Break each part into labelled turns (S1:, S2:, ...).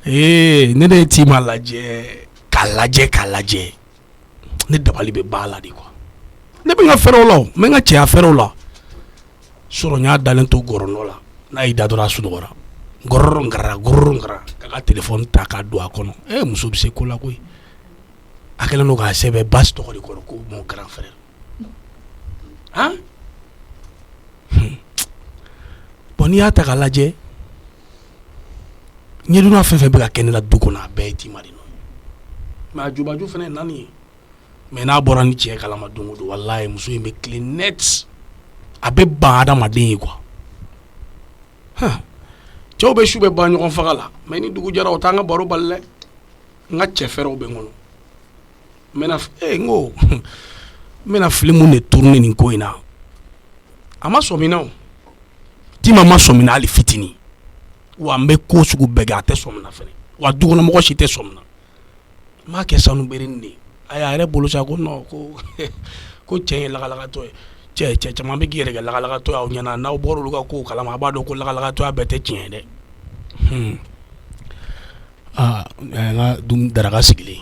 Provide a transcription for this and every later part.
S1: ne de ti ma lajɛ k'a lajɛ ne dabali bɛ ba la de quoi ne bɛ n ka fɛrɛw la n bɛ n ka cɛya fɛrɛw la sɔrɔ n y'a dalen to gɔrɔndɔ la n'a y'i da dɔrɔn a sunɔgɔra gɔrɔrɔnkara k'a ka téléphone ta k'a don a kɔnɔ muso bɛ se ko la koyi a kɛlen don k'a sɛbɛn basi tɔgɔ de kɔrɔ ko mon grand frère han bon n'i y'a ta k'a lajɛ ɲɛdonna fɛn fɛn bɛ ka kɛ ne la du kɔnɔ a bɛɛ ye Tima de nɔ ye mais a jubaju fana ye naani ye mais n'a bɔra ni cɛ kalama don o don walayi muso in bɛ tile net a bɛ ban adamaden ye quoi cɛw bɛ su bɛ ban ɲɔgɔn faga la mais ni dugu jɛra o t'an ka baro bali dɛ n ka cɛ fɛrɛw bɛ n kɔnɔ n ko n bɛna fili mun de tourner nin ko in na a ma sɔn min na o Tima ma sɔn min na hali fitinin wa n bɛ ko sugu bɛɛ kɛ a tɛ sɔn min na fɛnɛ wa dukɔnɔmɔgɔ si tɛ sɔn min na n b'a kɛ sanu berenin de ye a y'a yɛrɛ bolo sa ko non ko cɛ ye lagalakatɔ ye cɛ caman bɛ k'i yɛrɛ kɛ lagalakatɔ ye aw ɲɛna n'aw bɔra olu ka kow kalama a b'a dɔn ko lagalakatɔya bɛɛ tɛ tiɲɛ ye dɛ n ka daraka sigilen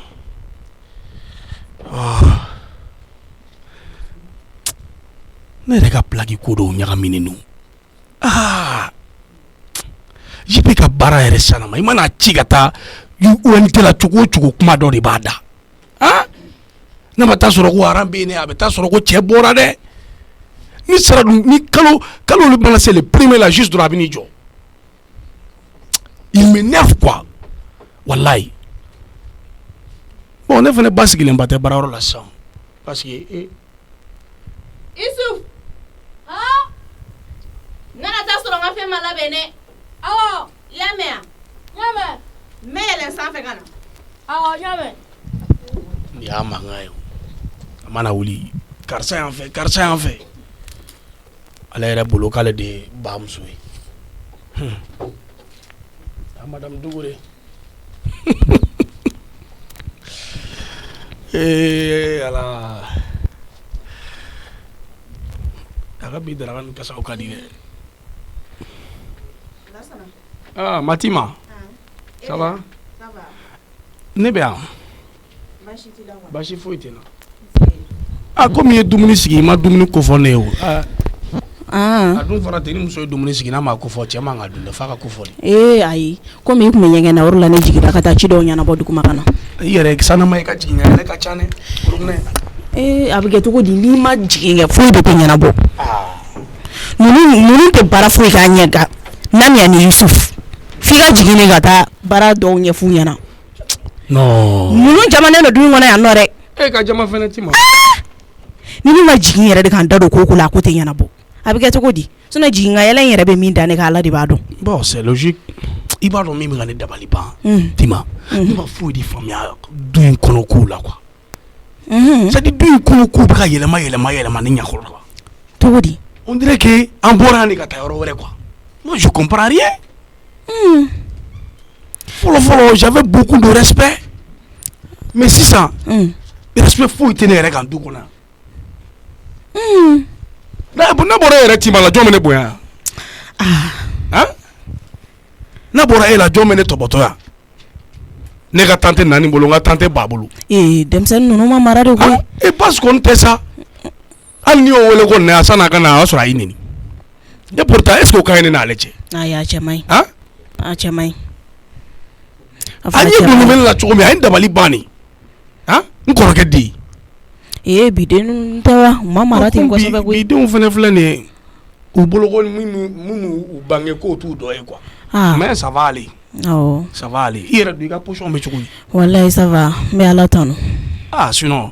S1: ne yɛrɛ ka plaki ko dɔw ɲagaminen don JP ka baara yɛrɛ sanama i mana ci ka taa UNT la cogo o cogo kuma dɔ de b'a da ne ma taa sɔrɔ ko aran bɛ yen a bɛ taa sɔrɔ ko cɛ bɔra dɛ ni sara dun ni kalo mana se le premier la juste dɔrɔn a bɛ n'i jɔ il m'énerve quoi wallahi bon ne fana ba sigilen ba tɛ baarayɔrɔ la sisan parce que
S2: Isuf nana taa sɔrɔ n ka fɛn ma labɛn dɛ awɔ i y'a mɛn yan n bɛ yɛlɛn sanfɛ ka na awɔ n y'a mɛn
S1: nin y'a mankan ye a mana wuli karisa yan fɛ ale yɛrɛ bolo k'ale de ye bamuso ye madame Dugure ala a ka bi daraka ni kasaw ka di dɛ Matima ça va ne bɛ yan basi foyi tɛ na komi i ye dumuni sigi i ma dumuni kofɔ ne ye o a dun fɔra ten ni muso ye dumuni sigi n'a ma kofɔ cɛ man ka dun dɛ f'a ka kofɔ de
S3: ayi komi i tun bɛ ɲɛgɛn na o de la ne jiginna ka taa ci dɔw ɲɛnabɔ duguma ka na
S1: i yɛrɛ sanama i ka jigin yɛrɛ ka ca dɛ
S3: a bɛ kɛ cogo di n'i ma jigin kɛ foyi de tɛ ɲɛnabɔ ninnu tɛ baara foyi k'a ɲɛ kan Namiya ni Yusuf f'i ka jigin ne ka taa baara dɔw ɲɛf'u ɲɛna
S1: non
S3: ninnu jamanen don dugu kɔnɔ yan nɔ dɛ
S1: ka jama fɛnɛ ti ma
S3: ni min ma jigin yɛrɛ de kan da don ko la ko tɛ ɲɛnabɔ a bɛ kɛ cogo di sinon jigin ka yɛlɛ in yɛrɛ bɛ min da ne kan Ala de b'a dɔn
S1: bon c'est logique i b'a dɔn min bɛ ka ne dabali ban Tima ne ma foyi de faamuya du in kɔnɔ kow la quoi c'est à dire du in kɔnɔ kow bɛ ka yɛlɛma ne ɲɛkɔrɔ quoi
S3: cogo di
S1: on dirait que an bɔra yan de ka taa yɔrɔ wɛrɛ quoi moi je comprends rien fɔlɔ j'avais beaucoup de respect mais sisan respect foyi tɛ ne yɛrɛ kan du kɔnɔ ne bɔra yɛrɛ Tima la jɔn bɛ ne bonya ne bɔra e la jɔn bɛ ne tɔbɔtɔ yan ne ka tante naani bolo n ka tante ba bolo
S3: denmisɛnnin ninnu ma mara de koyi
S1: basi kɔni tɛ sa hali n'i y'o wele ko nin san n'a ka na a y'a sɔrɔ a y'i neni et pourtant est-ce que o ka ɲi ne n'ale cɛ
S3: a cɛ man ɲi a cɛ man ɲi
S1: a ye dunumɛnɛ la cogo min a ye dabali ban nin n kɔrɔkɛ den
S3: bidenw tɛ wa u ma mara ten kosɛbɛ koyi
S1: bidenw fana filɛ nin ye u bolo ko minnu u bange k'o t'u dɔ ye quoi mais ça va aller ça va aller i yɛrɛ dun i ka position bɛ cogo di
S3: wallahi ça va n bɛ Ala tanu
S1: sinon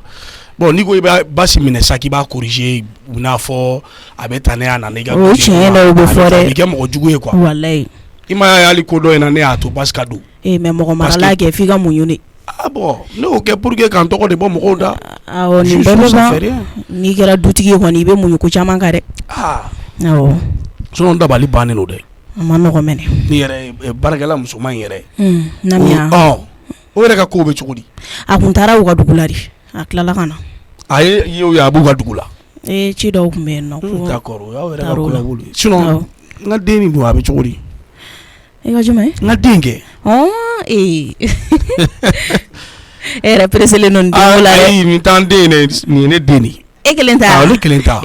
S1: bon n'i ko i b'a basi minɛ sa k'i b'a corriger u n'a fɔ a bɛ tan ne y'a nana i ka
S3: o tiɲɛ dɛ o bɛ fɔ dɛ
S1: a bɛ kɛ mɔgɔ jugu ye quoi
S3: wallahi
S1: i ma ye hali ko dɔ in na ne y'a to basi ka don
S3: mais mɔgɔ marala kɛ f'i ka muɲu de
S1: bon ne y'o kɛ pour que k'an tɔgɔ de bɔ mɔgɔw da
S3: nin bɛɛ bɛ ban n'i kɛra dutigi ye kɔni i bɛ muɲu ko caman kan dɛ
S1: sinon dabali bannen don dɛ
S3: a ma nɔgɔ mɛnɛ
S1: ni yɛrɛ baarakɛla musoman in yɛrɛ
S3: Namiya
S1: o yɛrɛ ka kow bɛ cogo di
S3: a kun taara u ka dugu la de a tilala ka na
S1: a ye a b'u ka dugu la
S3: ci dɔw tun bɛ yen nɔ
S1: d'accord o y'aw yɛrɛ ka ko la sinon n ka den nin dun a bɛ cogo di
S3: e ka jumɛn
S1: n ka den kɛ
S3: e yɛrɛ pereselen non den la
S1: ayi nin t'an den ye dɛ nin ye ne den de ye
S3: e kelen ta
S1: ne kelen ta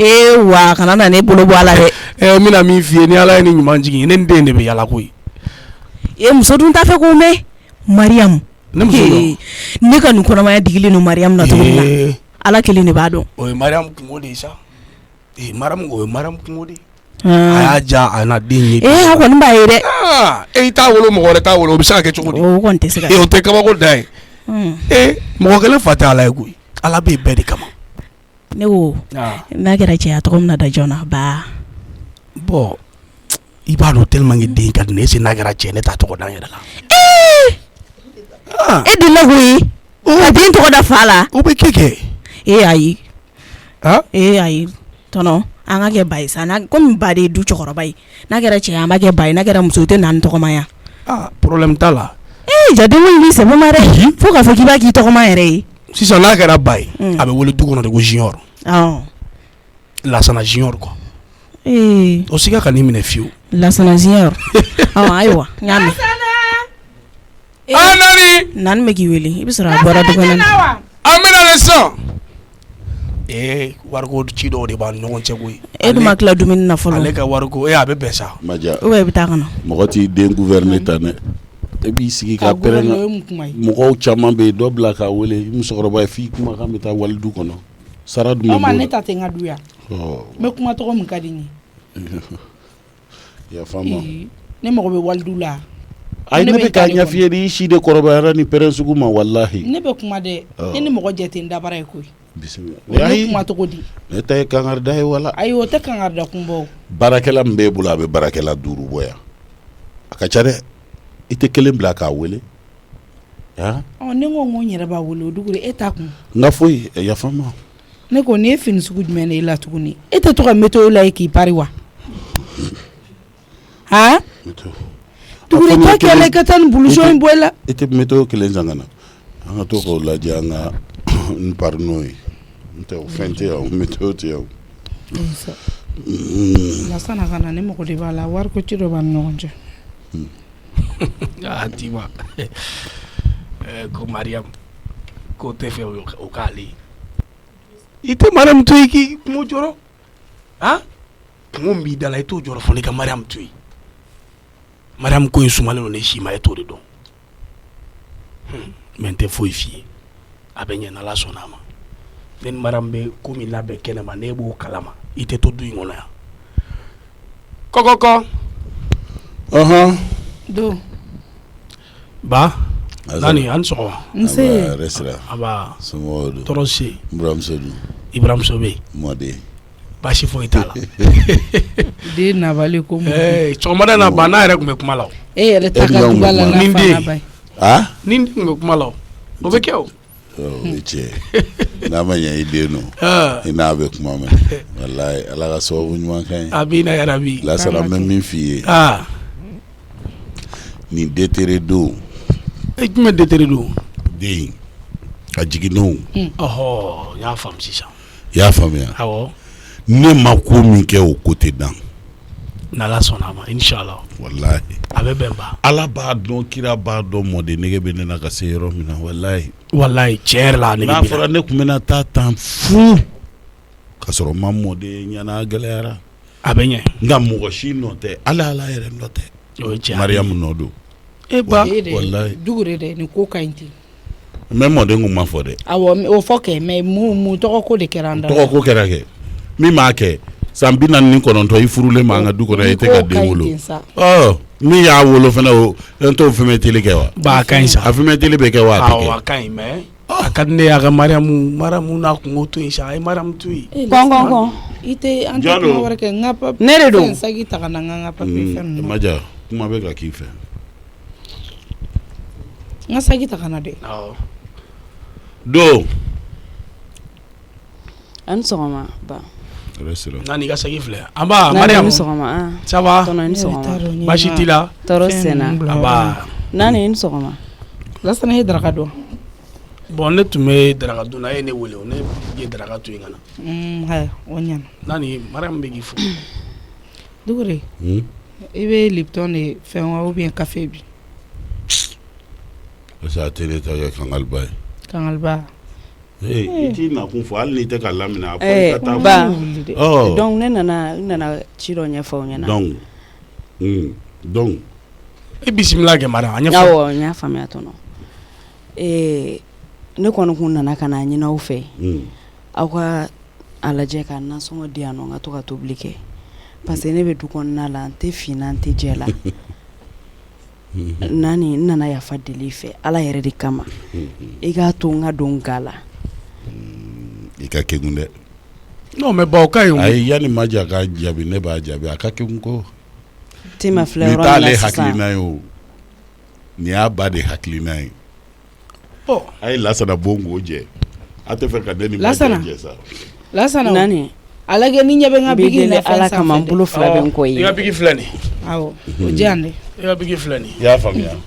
S3: wa kana na ne bolo bɔ a la dɛ
S1: n bɛna min f'i ye ni ala ye ni ɲuman jigin ne den de bɛ yala koyi
S3: muso dun t'a fɛ k'o mɛn mariyamu
S1: ne muso dɔn
S3: ne ka nin kɔnɔmaya digilen don mariyamu na cogo min na ala kelen de b'a dɔn
S1: o ye mariyamu kungo de ye sa o ye mariyamu kungo de ye a y'a ja a na den ye
S3: a kɔni b'a ye dɛ
S1: i t'a wolo mɔgɔ wɛrɛ t'a wolo o bɛ se ka kɛ cogo di
S3: o kɔni tɛ se ka
S1: o tɛ kabako da ye mɔgɔ kelen fa tɛ ala ye koyi ala bɛ bɛɛ de kama
S3: ne ko n'a kɛra cɛya tɔgɔ min na da joona ba
S1: bɔn i b'a dɔn tellement que den ka di ne ye n'a kɛra cɛ ne t'a tɔgɔ da n yɛrɛ la
S3: e delila k'o ye ka den tɔgɔ da fa la
S1: o bɛ kɛ
S3: ayi ayi tɔnɔ an ka kɛ ba ye sa komi ba de ye du cɛkɔrɔba ye n'a kɛra cɛ an b'a kɛ ba ye n'a kɛra muso tɛ na tɔgɔmaya
S1: problème t'a la
S3: jadenko in b'i sɛbɛn ma dɛ fo k'a fɔ k'i b'a k'i tɔgɔma yɛrɛ ye
S1: sisan n'a kɛra ba ye a bɛ wele du kɔnɔ de ko junior Lasana junior quoi o siga ka n'i minɛ fiyewu
S3: Lasana junior ayiwa n y'a mɛn Nani bɛ k'i wele i bɛ sɔrɔ a bɔra du kɔnɔ
S1: an bɛna le sisan wariko ci dɔw de b'an ni ɲɔgɔn cɛ koyi
S3: e dun ma tila dumuni na fɔlɔ
S1: ale ka wariko a bɛ bɛn sa
S4: Maja
S3: ou bien i bɛ taa ka na
S4: mɔgɔ t'i den gouverner tan dɛ e b'i sigi ka pɛrɛn mɔgɔw caman bɛ yen dɔ bila k'a wele i musokɔrɔba ye f'i kuma kan bɛ taa wali du kɔnɔ sara dun bɛ bɔ
S5: ne ta tɛ n ka du yan n bɛ kuma tɔgɔ min ka di n ye
S4: yafa ma
S5: ne mago bɛ wali du la
S4: ayi ne bɛ k'a ɲɛf'i ye de i si de kɔrɔbayara ni pɛrɛn sugu ma walahi
S5: ne bɛ kuma dɛ ne ni mɔgɔ jɛ tɛ n dabara ye koyi
S4: bisimila
S5: ne kuma cogo di
S4: ne ta ye kangarida ye wala
S5: ayi o tɛ kangarida kunbɔ
S4: baarakɛla min b'e bolo a bɛ baarakɛla 5 bɔ yan a ka ca dɛ i tɛ kelen bila k'a wele
S5: ne ko n yɛrɛ b'a wele o dugu e t'a kun
S4: n ka foyi yafa ma
S5: ne ko ni e fini sugu jumɛn de e la tuguni e tɛ to ka météo la k'i pari wa tuguni k'a kɛlɛ ka taa ni buluson in bɔ e la
S4: e tɛ météo kelen san ka na an ka to k'o lajɛ an ka n pari n'o ye n tɛ o fɛn tɛ yan météo tɛ yan
S5: Lasana ka na ne mago de b'a la wari ko ci dɔ b'a ni ɲɔgɔn cɛ
S1: Tima ko Mariam ko tɛ fɛ o k'ale i tɛ Mariam to yen k'i kungo jɔrɔ kungo min b'i da la i t'o jɔrɔ fɔ ne ka Mariam to yen Mariam ko in sumalen don ne si ma e t'o de dɔn mais n tɛ foyi f'i ye a bɛ ɲɛ n'Ala sɔnn'a ma ne ni Mariam bɛ ko min labɛn kɛnɛma ne b'o kalama i tɛ to du in kɔnɔ yan kɔkɔkɔ
S5: do
S1: ba nani an sɔgɔma
S5: nse
S1: aba
S4: somɔgɔw don
S1: tɔɔrɔ se
S4: buramuso don
S1: Ibramuso bɛ yen
S4: mɔden
S1: baasi foyi t'a la
S5: den nabali ko
S1: sɔgɔmada na ba n'a yɛrɛ tun bɛ kuma la
S5: e yɛrɛ ta ka duba la
S1: ni den
S4: ni
S1: den tun bɛ kuma la o bɛ kɛ o
S4: o ye tiɲɛ n'a ma ɲɛ i den don i n'a bɛ kuma mɛn walayi Ala ka sababu ɲuman kan ye
S1: amina yarabi
S4: Lasana n bɛ min f'i ye nin déterré don
S1: jumɛn déterré don
S4: den a jiginnenw
S1: n y'a faamu sisan
S4: i y'a faamuya
S1: awɔ
S4: ne ma ko min kɛ o ko tɛ dan
S1: n'Ala sɔnn'a ma inshallah
S4: walahi
S1: a bɛ bɛn ba
S4: Ala b'a dɔn kira b'a dɔn mɔden nege bɛ ne na ka se yɔrɔ min na walayi
S1: tiɲɛ yɛrɛ la nege b'i la
S4: n'a fɔra ne tun bɛna taa tan fu ka sɔrɔ ma mɔden ɲɛna gɛlɛyara
S1: a bɛ ɲɛ
S4: nka mɔgɔ si nɔ tɛ Ala yɛrɛ nɔ tɛ
S1: o ye tiɲɛ
S4: Mariam nɔ don
S1: ba
S4: walayi
S5: jugu de dɛ nin ko ka ɲi ten
S4: mais mɔden kun ma fɔ dɛ
S5: awɔ o fɔ kɛ mais mun tɔgɔ ko de kɛra an da
S4: tɔgɔ ko kɛra kɛ min m'a kɛ san 49 i furulen ma an ka du kɔnɔ i tɛ ka den wolo min y'a wolo fana o n t'o fɛn teli kɛ wa
S1: ba a ka ɲi sa
S4: a fɛn teli bɛ kɛ wa a tɛ kɛ
S1: a ka ɲi mais a ka di ne ye a ka Mariamu n'a kungo to yen sa a ye Mariamu to yen
S3: kɔn
S5: i tɛ an tɛ kuma wɛrɛ kɛ n ka papier
S3: ne de don
S5: sagi ta ka na n ka papier fɛn ninnu
S4: Maja kuma bɛ ka k'i fɛ
S5: n ka sagi ta ka na dɛ
S4: do
S6: an sɔgɔma ba
S1: nani ka sagi filɛ an ba Mariam
S6: sɔgɔma
S1: ça va baasi t'i la
S6: tɔɔrɔ senna
S1: an ba
S6: nani ni sɔgɔma
S5: Lasana ye daraka dɔn
S1: bon ne tun bɛ daraka dun na e ye ne wele ne ye daraka to yen ka na
S5: haya o ɲana
S1: nani Mariam bɛ k'i fo
S5: dugure I bɛ Lipton de fɛn wa ou bien café bi
S4: ça télé ta ya kangalba
S5: kangalba
S4: iti na kun fɔ hali n'i tɛ ka lamina
S6: Eh,
S4: fɔ ka taa
S6: ba.
S4: Oh.
S6: Donc ne nana ci dɔ ɲɛfɔ aw ɲɛna.
S4: Donc
S1: e bisimila kɛ mara an ɲɛfɔ
S6: Awɔ, n y'a faamuya tɔnɔ. Ne kɔni kun nana ka na ɲini aw fɛ. Aw ka a lajɛ ka nasɔngɔ di yan nɔ n ka to ka tobili kɛ. Parce que ne bɛ du kɔnɔna la n tɛ fina n tɛ jɛ la. Nani n nana yafa deli fɛ Ala yɛrɛ de kama. I k'a to n ka don ga la.
S4: I ka kɛgun dɛ.
S1: non mais bon ka ye
S4: ayi yani Maja ka jaabi ne b'a jaabi a ka kɛgun ko.
S6: Tema filɛ
S4: Ni
S6: yɔrɔ min
S4: t'ale
S6: na sisan.
S4: hakilina ye o ni y'a ba de hakilina ye.
S1: bon
S4: A ye Lasana Bongo jɛ a tɛ fɛ ka ne ni Maja
S5: Lasana.
S4: jɛ sa.
S5: Lasana
S6: Nani
S5: a lajɛ ni ɲɛ bɛ n ka
S6: n bɛ
S5: bigi
S6: deli
S5: na fɛn
S6: Ala kama n
S5: sanfɛ
S6: bolo fila bɛ n kɔ
S1: i ka
S6: ye.
S1: bigi filɛ nin
S5: awɔ o diya n dɛ
S1: i ka bigi filɛ nin
S4: I y'a faamuya.
S5: n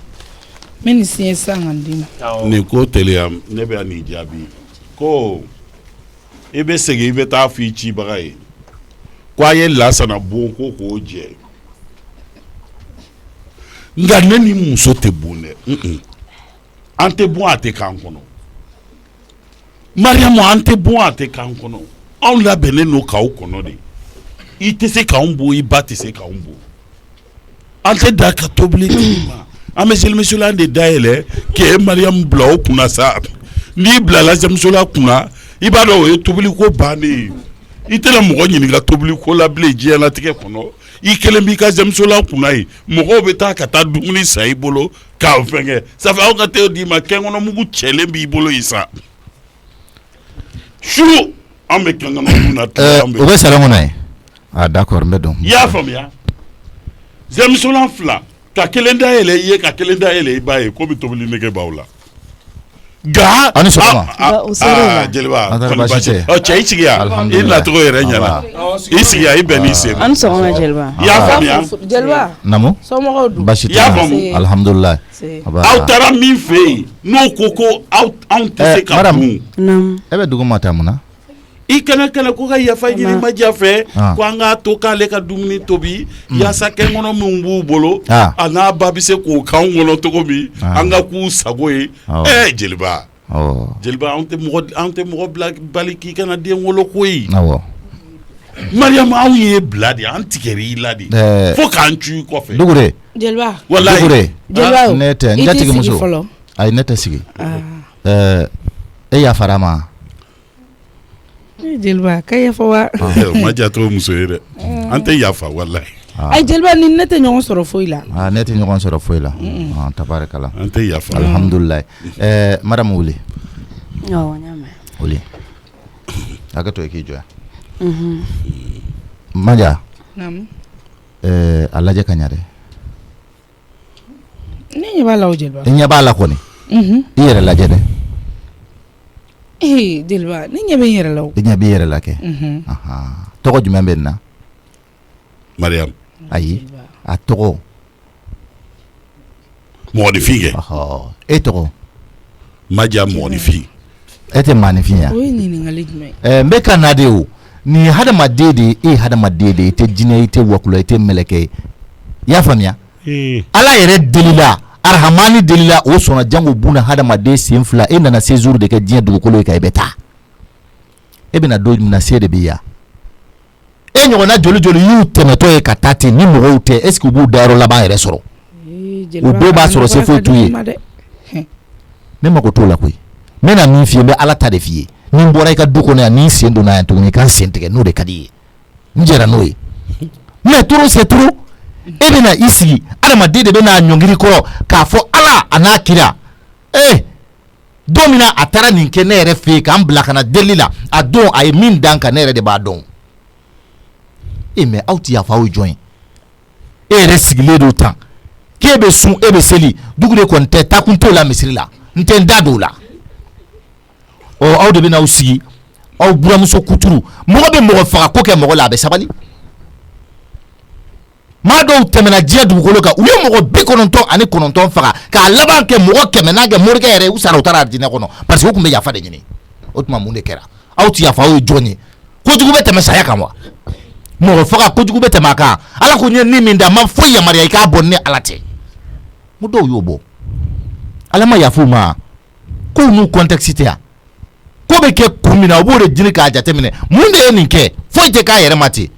S5: bɛ nin siɲɛ sisan ka n d'i ma
S4: Nin ko teliya ne bɛ nin jaabi ko i bɛ segin i bɛ taa fɔ i cibaga ye ko a ye Lasana Bongo k'o jɛ nka ne ni muso tɛ bon dɛ an tɛ bon a tɛ k'an kɔnɔ Mariamu an tɛ bon a tɛ k'an kɔnɔ anw labɛnnen don k'aw kɔnɔ de i tɛ se k'anw bon i ba tɛ se k'anw bon an tɛ da ka tobili di ma an bɛ selimusola de dayɛlɛ k'e Mariamu bila o kunna sa n'i bilala selimusola kunna i b'a dɔn o ye tobili ko bannen ye i tɛna mɔgɔ ɲininka tobili ko la bilen diɲɛlatigɛ kɔnɔ i kelen b'i ka selimusola kunna ye mɔgɔw bɛ taa ka taa dumuni san i bolo k'a fɛnkɛ sabu aw ka t'o d'i ma kɛnkɔnɔmugu cɛlen b'i bolo yen sa su an bɛ kɛnkɔnɔmugu na
S7: o bɛ salon kɔnɔ ye ah d'accord n bɛ dɔn
S4: i y'a faamuya selimusola fila ka kelen da yɛlɛ i ye ka kelen da yɛlɛ i ba ye ko bɛ tobili nege b'aw la nka
S7: Aw ni sɔgɔma.
S6: O sera o la.
S4: Jeliba
S7: An taara
S4: kɔni
S7: baasi
S4: baasi
S7: tɛ.
S4: tɛ cɛ i sigi yan i
S7: Alhamdulillah.
S4: nacogo yɛrɛ ɲɛna i sigi yan i bɛn n'i sen ma
S6: An ni sɔgɔma Jeliba.
S4: i y'a faamuya
S5: jeliba
S7: namu
S5: somɔgɔw dun
S7: baasi
S4: i y'a
S7: tɛ
S4: faamu
S7: alhamdulillah
S5: Se.
S4: aw taara min fɛ yen n'o ko ko anw tɛ se ka
S7: madame.
S4: kun
S6: Naamu.
S7: e bɛ dugu ma ta mun na
S4: i kana ko ka yafa ɲini Maja fɛ
S7: Ah.
S4: ko an k'a to k'ale ka dumuni tobi yaasa kɛnkɔnɔ min b'u bolo
S7: Ah.
S4: a n'a ba bɛ se k'o k'anw kɔnɔ cogo min
S7: Ah.
S4: an ka k'u sago ye
S7: Awɔ.
S4: Jeliba
S7: awɔ
S4: Jeliba anw tɛ mɔgɔ bila bali k'i kana den wolo ko ye
S7: awɔ
S4: Mariamu anw ye bila de an tigɛr'i la de fo k'an cu i kɔfɛ
S7: dugure
S5: jeliba
S4: walayi
S7: dugure
S5: jeliba
S7: ne tɛ n
S5: i t'i
S7: jatigi
S5: sigi
S7: muso
S5: fɔlɔ
S7: ayi ne tɛ sigi e yafara ma
S5: jeliba ka yafa wa
S4: Maja t'o muso ye dɛ an tɛ yafa walayi
S5: ayi jeliba ni ne tɛ ɲɔgɔn sɔrɔ foyi la
S7: ne tɛ ɲɔgɔn sɔrɔ foyi la tabarikala
S4: an tɛ yafa
S7: alhamdulillah madame wuli
S6: Awɔ, n y'a mɛn.
S7: wuli hakɛ to i k'i jɔ yan Maja
S5: naamu
S7: a lajɛ ka ɲa dɛ
S5: ne ɲɛ b'a la o jeliba
S7: i ɲɛ b'a la kɔni i yɛrɛ lajɛ dɛ
S5: jeliba ne ɲɛ bɛ n yɛrɛ la o
S7: i ɲɛ b'i yɛrɛ la kɛ tɔgɔ jumɛn bɛ nin na
S4: Mariamu
S7: ayi a tɔgɔ
S4: mɔgɔnifin kɛ
S7: e tɔgɔ
S4: Maja mɔgɔnifin
S7: e tɛ maanifin ya
S5: o ye ɲininkali jumɛn ye
S7: n bɛ ka na de o nin ye hadamaden de ye e ye hadamaden de ye i tɛ jinɛ i tɛ wakula i tɛ mɛlɛkɛ ye i y'a faamuya ala yɛrɛ delila arahamani delila o sɔnna jango buna hadamaden sen fila e nana séjour de kɛ diɲɛ dugukolo ye kan i bɛ taa e bɛna don min na se de bɛ yan e ɲɔgɔnna joli joli y'u tɛmɛtɔ ye ka taa ten ni mɔgɔw tɛ est ce que u b'u dayɔrɔ laban yɛrɛ sɔrɔ o bɛɛ b'a sɔrɔ se foyi t'u ye ne mago t'o la koyi n bɛna min f'i ye n bɛ ala ta de f'i ye ni n bɔra i ka du kɔnɔ yan ni n sen donna yan tuguni i ka n sen tigɛ n'o de ka di i ye n jɛra n'o ye mais trop c'est trop e bɛna i sigi adamaden de bɛna ɲɔngiri kɔrɔ k'a fɔ ala a n'a kira don min na a taara nin kɛ ne yɛrɛ fɛ yen k'an bila ka na deli la a don a ye min dan kan ne yɛrɛ de b'a dɔn mais aw ti yafa aw ye jɔn ye e yɛrɛ sigilen don tan k'e bɛ sun e bɛ seli dugu de kɔni tɛ takun t'o la misiri la n tɛ n da don o la aw de bɛna aw sigi aw buramuso kuturu mɔgɔ bɛ mɔgɔ faga ko kɛ mɔgɔ la a bɛ sabali maa dɔw tɛmɛna diɲɛ dugukolo kan u ye mɔgɔ 99 faga k'a laban kɛ mɔgɔ 100 n'a kɛ morikɛ yɛrɛ u sara u taara diinɛ kɔnɔ parce que u tun bɛ yafa de ɲini o tuma mun de kɛra aw ti yafa aw ye jɔn ye kojugu bɛ tɛmɛ saya kan wa mɔgɔ faga kojugu bɛ tɛmɛ a kan ala ko n ye ni min da ma foyi yamaruya i k'a bɔ ni ala tɛ mo dɔw y'o bɔ ala ma yafa u ma ko n'u contexte tɛ yan ko bɛ kɛ kun min na u b'o de ɲini k'a jateminɛ mun de ye nin kɛ foyi tɛ k'a yɛrɛ ma ten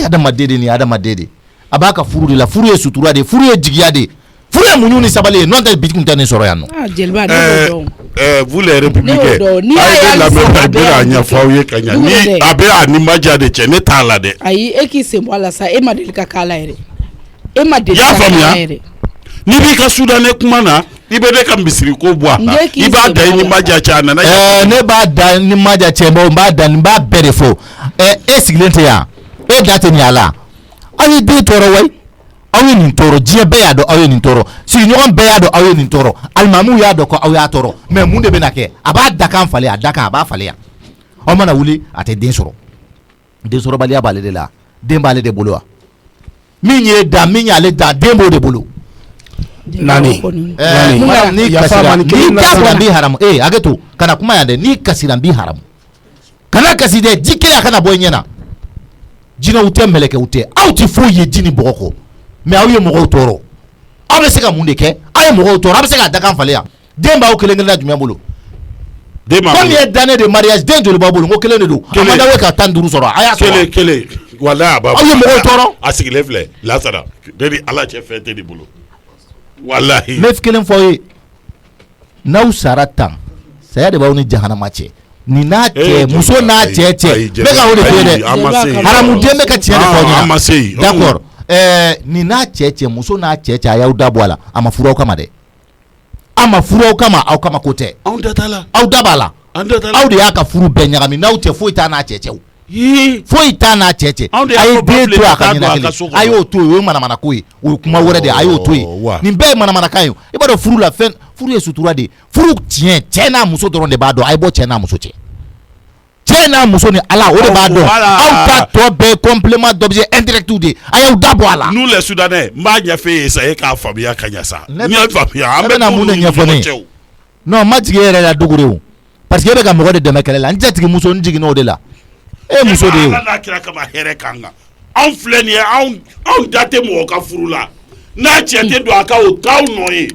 S7: adamaden de ni adamaden de a b'a ka furu de la furu ye sutura de furu ye jigiya de furu ye muɲu ni sabali ye n'o tɛ bi tun tɛ nin sɔrɔ yan nɔ.
S5: Jeliba ne b'o dɔn.
S4: Vous les républicains a ye lamɛn a bɛ a ɲɛfɔ aw ye ka ɲɛ ni a bɛ a ni maja de cɛ ne t'a la dɛ.
S5: Ayi e k'i sen bɔ a la sa e ma deli ka k'a la yɛrɛ e ma deli ka k'a la yɛrɛ.
S4: N'i b'i ka sudanɛ kuma na i bɛ ne ka misiri ko bɔ a la i b'a da i ni maja cɛ a nana.
S7: Ne b'a da ni maja cɛ n b'a da n b'a bɛɛ de fɔ e sigilen tɛ yan e da tɛ nin a la aw ye den tɔɔrɔ wa aw ye nin tɔɔrɔ diɲɛ bɛɛ y'a dɔn aw ye nin tɔɔrɔ sigiɲɔgɔn bɛɛ y'a dɔn aw ye nin tɔɔrɔ alimamiw y'a dɔn ko aw y'a tɔɔrɔ mais mun de bɛ na kɛ a b'a dakan falen a dakan a b'a falen yan aw mana wuli a tɛ den sɔrɔ densɔrɔbaliya b'ale de la den b'ale de bolo wa min ye da min y'ale da den b'o de bolo.
S1: Nani
S7: n'i kasira n b'i haramu hakɛ to kana kuma yan dɛ n'i kasira n b'i haramu kana kasi dɛ ji kelen a kana bɔ i ɲɛ na jinɛw tɛ mɛlɛkɛw tɛ aw tɛ foyi ye ji ni bɔgɔ kɔ mais aw ye mɔgɔw tɔɔrɔ aw bɛ se ka mun de kɛ aw ye mɔgɔw tɔɔrɔ aw bɛ se ka dakan falen yan den b'aw kelen kelen na jumɛn bolo comme ye d'année de mariage den joli b'aw bolo n ko kelen de don a ma dawe ka 15 sɔrɔ a y'a sɔrɔ
S4: kelen walayi a b'a
S7: aw ye mɔgɔw tɔɔrɔ
S4: a sigilen filɛ lasara ne ni ala cɛ fɛn tɛ de bolo walahi.
S7: n bɛ kelen fɔ aw ye n'aw sara tan saya de b'aw ni jahanama cɛ ni n'a cɛ muso n'a cɛ n bɛ ka o de fɔ ye dɛ haramuden bɛ ka tiɲɛ de fɔ aw ɲɛna d'accord ni n'a cɛ muso n'a cɛ a y'aw da bɔ a la a ma furu aw kama dɛ a ma furu aw kama aw kama ko tɛ aw da b'a la aw de y'a ka furu bɛɛ ɲagami n'aw cɛ foyi t'a n'a cɛ cɛw foyi t'a n'a cɛ cɛ a ye den to a ka ɲɛnakili a y'o to yen o ye manamana ko ye o ye kuma wɛrɛ de a y'o to yen nin bɛɛ ye manamana kan ye i b'a dɔn furu la fɛn furu ye sutura de furu tiɲɛ cɛ n'a muso dɔrɔn de b'a dɔn a ye bɔ cɛ n'a muso cɛ cɛ n'a muso ni ala o de b'a dɔn aw ta tɔ bɛɛ complément d'objet indirect de a y'aw da bɔ a la.
S4: nous les soudanais n b'a ɲɛfɔ e ye sa e k'a faamuya ka ɲɛ sa n y'a faamuya an
S7: bɛ na mun de ɲɛfɔ ne ye non ma jigin e yɛrɛ la dogo de o parce que e bɛ ka mɔgɔ de dɛmɛ kɛlɛ la n jatigi muso n jiginna o de la e muso de ye o.
S4: ala n'a kira kama hɛrɛ kan kan anw filɛ nin ye anw da tɛ mɔgɔ ka furu la n'a cɛ tɛ don a kan o t'aw nɔ ye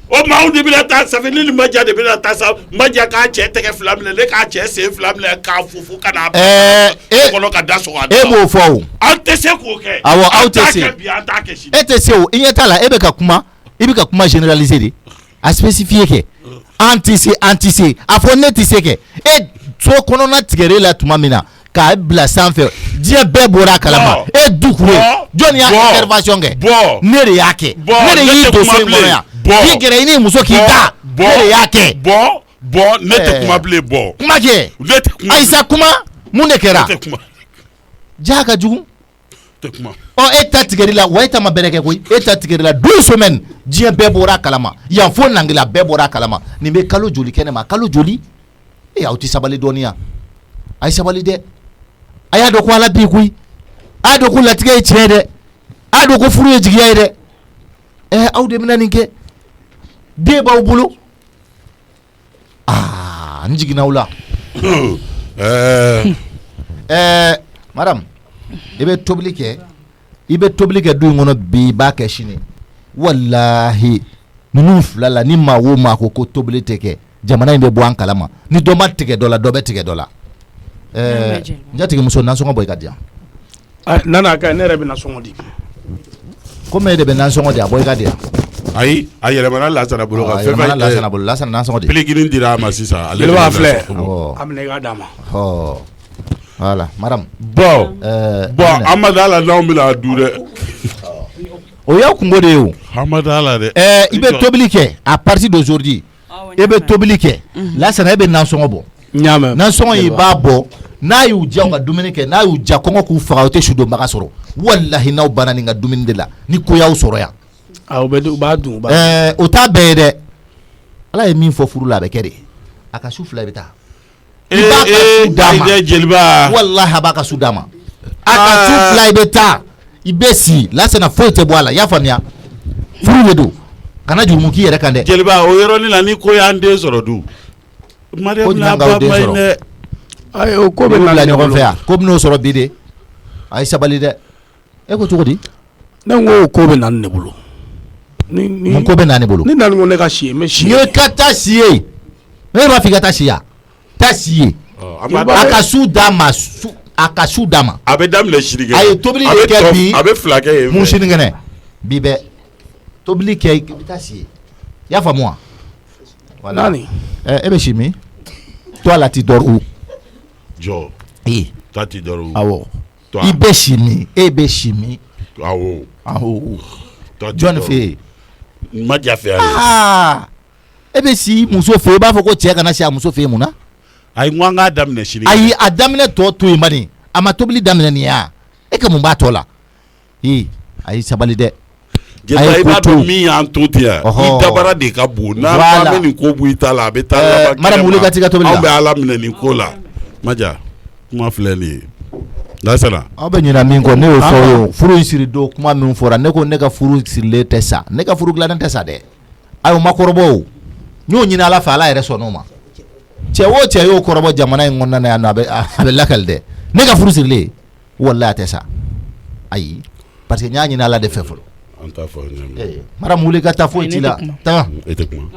S4: o maa de bɛna taa sanfɛ ni maja de bɛna taa sa maja k'a cɛ tɛgɛ fila minɛ ne k'a cɛ sen fila minɛ k'a fufu ka n'a kɔnɔ ka da sɔgɔ a da la. E b'o fɔ o. Aw tɛ se k'o kɛ. Awɔ aw tɛ se. An t'a kɛ sini.
S7: E tɛ se o i ɲɛ t'a la e bɛ ka kuma i bɛ ka kuma généraliser de a spécifier kɛ an tɛ se a fɔ ne tɛ se kɛ e so kɔnɔna tigɛr'e la tuma min na k'a bila sanfɛ diɲɛ bɛɛ bɔra a kalama e dukure jɔnni y'a intervention kɛ ne de y'a kɛ ne de y'i dossier kɔnɔ yan k'i gɛrɛ i ni muso k'i da ne de y'a kɛ
S4: ne tɛ kuma bilen
S7: kuma kɛ Ayisa kuma mun de kɛra ja ka jugu e ta tigɛr'i la wa e ta ma bɛrɛ kɛ koyi e ta tigɛr'i la 2 semaines diɲɛ bɛɛ bɔra a kalama yan fo Nangila bɛɛ bɔra a kalama nin bɛ kalo joli kɛnɛ ma kalo joli aw tɛ sabali dɔɔni yan a ye sabali dɛ a y'a dɔn ko ala b'i koyi a y'a dɔn ko latigɛ ye tiɲɛ ye dɛ a y'a dɔn ko furu ye jigiya ye dɛ aw de bɛna nin kɛ den b'aw bolo n jiginna aw la madame i bɛ tobili kɛ du in kɔnɔ bi i b'a kɛ sini walahi ninnu fila la ni maa o maa ko tobili tɛ kɛ jamana in bɛ bɔ an kalama ni dɔ ma tigɛ dɔ la dɔ bɛ tigɛ dɔ la n jatigi muso nansɔngɔ bɔ i ka di yan
S1: nana ka ne yɛrɛ bɛ nansɔngɔ di
S7: komi e de bɛ nansɔngɔ di a bɔ i ka di yan
S4: ayi a yɛlɛmana Lasana bolo kan
S7: yɛlɛmana Lasana bolo Lasana nansɔngɔ di
S4: pilikini dira a ma sisan
S1: ale b'a filɛ a minɛ i k'a d'a ma
S7: voilà madame
S4: bon Amadu Ala n'anw bɛna a du dɛ
S7: o y'aw kungo de ye o
S4: Amadu Ala dɛ
S7: i bɛ tobili kɛ à partir d'aujourd'hui e bɛ tobili kɛ Lasana e bɛ nansɔngɔ bɔ nansɔngɔ in i b'a bɔ n'a y'u diya ka dumuni kɛ n'a y'u diya kɔngɔ k'u faga o tɛ su donbaga sɔrɔ walahi n'aw banna nin ka dumuni de la ni ko y'aw sɔrɔ yan
S1: u b'a dun
S7: o t'a bɛɛ ye dɛ ala ye min fɔ furu la a bɛ kɛ de a ka su 2 i bɛ taa i b'a ka su d'a ma walahi a b'a ka su d'a ma a ka su 2 i bɛ taa i bɛ si Lasana foyi tɛ bɔ a la i y'a faamuya furu de don kana jurumu k'i yɛrɛ kan dɛ
S4: jeliba o yɔrɔnin la ni ko y'an den sɔrɔ dun Mariam n'a ba ma ɲi dɛ
S7: o ko bɛ bila ɲɔgɔn fɛ yan ko bɛ n'o sɔrɔ bi de ay sabali de e ko cogo di
S1: ne ko ko bɛ nan ne bolo
S7: mun ko bɛ na ne bolo
S1: ni nan ko ne ka si ye mais si
S7: ye ka taa si ye ne b'a fɔ i ka taa si ya taa si ye a ka su d'a ma a ka su d'a ma
S4: a bɛ daminɛ sini kɛ
S7: a ye tobili de kɛ bi
S4: a bɛ 2 kɛ yen
S7: mun sini kɛnɛ bi bɛ tobili kɛ i bɛ taa si ye i y'a faamu wa
S1: nani
S7: e bɛ si min toi là tu dors où
S4: jɔ toi tu dors où
S7: awɔ
S4: toi
S7: i bɛ si min e bɛ si min
S4: awɔ
S7: jɔn fɛ yen
S4: ma ja fɛ
S7: e bɛ si muso fɛ yen i b'a fɔ ko cɛ kana si a muso fɛ yen mun na
S4: ayi n ko an k'a daminɛ sini
S7: ayi a daminɛ tɔ to yen bani a ma tobili daminɛ nin ya e ka mun b'a tɔ la ayi sabali dɛ
S4: jeliba i b'a dɔn min y'an to ten yan i dabara de ka bon n'an k'an bɛ nin ko bɔ i ta la a bɛ taa laban kɛnɛ ma
S7: madame wuli ka t'i ka tobili la
S4: anw bɛ ala minɛ nin ko la maja kuma filɛ nin ye lasana
S7: aw bɛ ɲinɛ min kɔ ne y'o fɔ o furu in siri don kuma min fɔra ne ko ne ka furu sirilen tɛ sa ne ka furu dilannen tɛ sa dɛ ayi o ma kɔrɔbɔ o n y'o ɲini ala fɛ ala yɛrɛ sɔnn'o ma cɛ o cɛ y'o kɔrɔbɔ jamana in kɔnɔna yan nɔ a bɛ lakali dɛ ne ka furu sirilen walahi a tɛ sa ayi parce que n y'a ɲini ala de fɛ fɔlɔ
S4: an t'a fɔ ɲɛna
S7: madame wuli ka taa foyi t'i la taa
S4: e tɛ kuma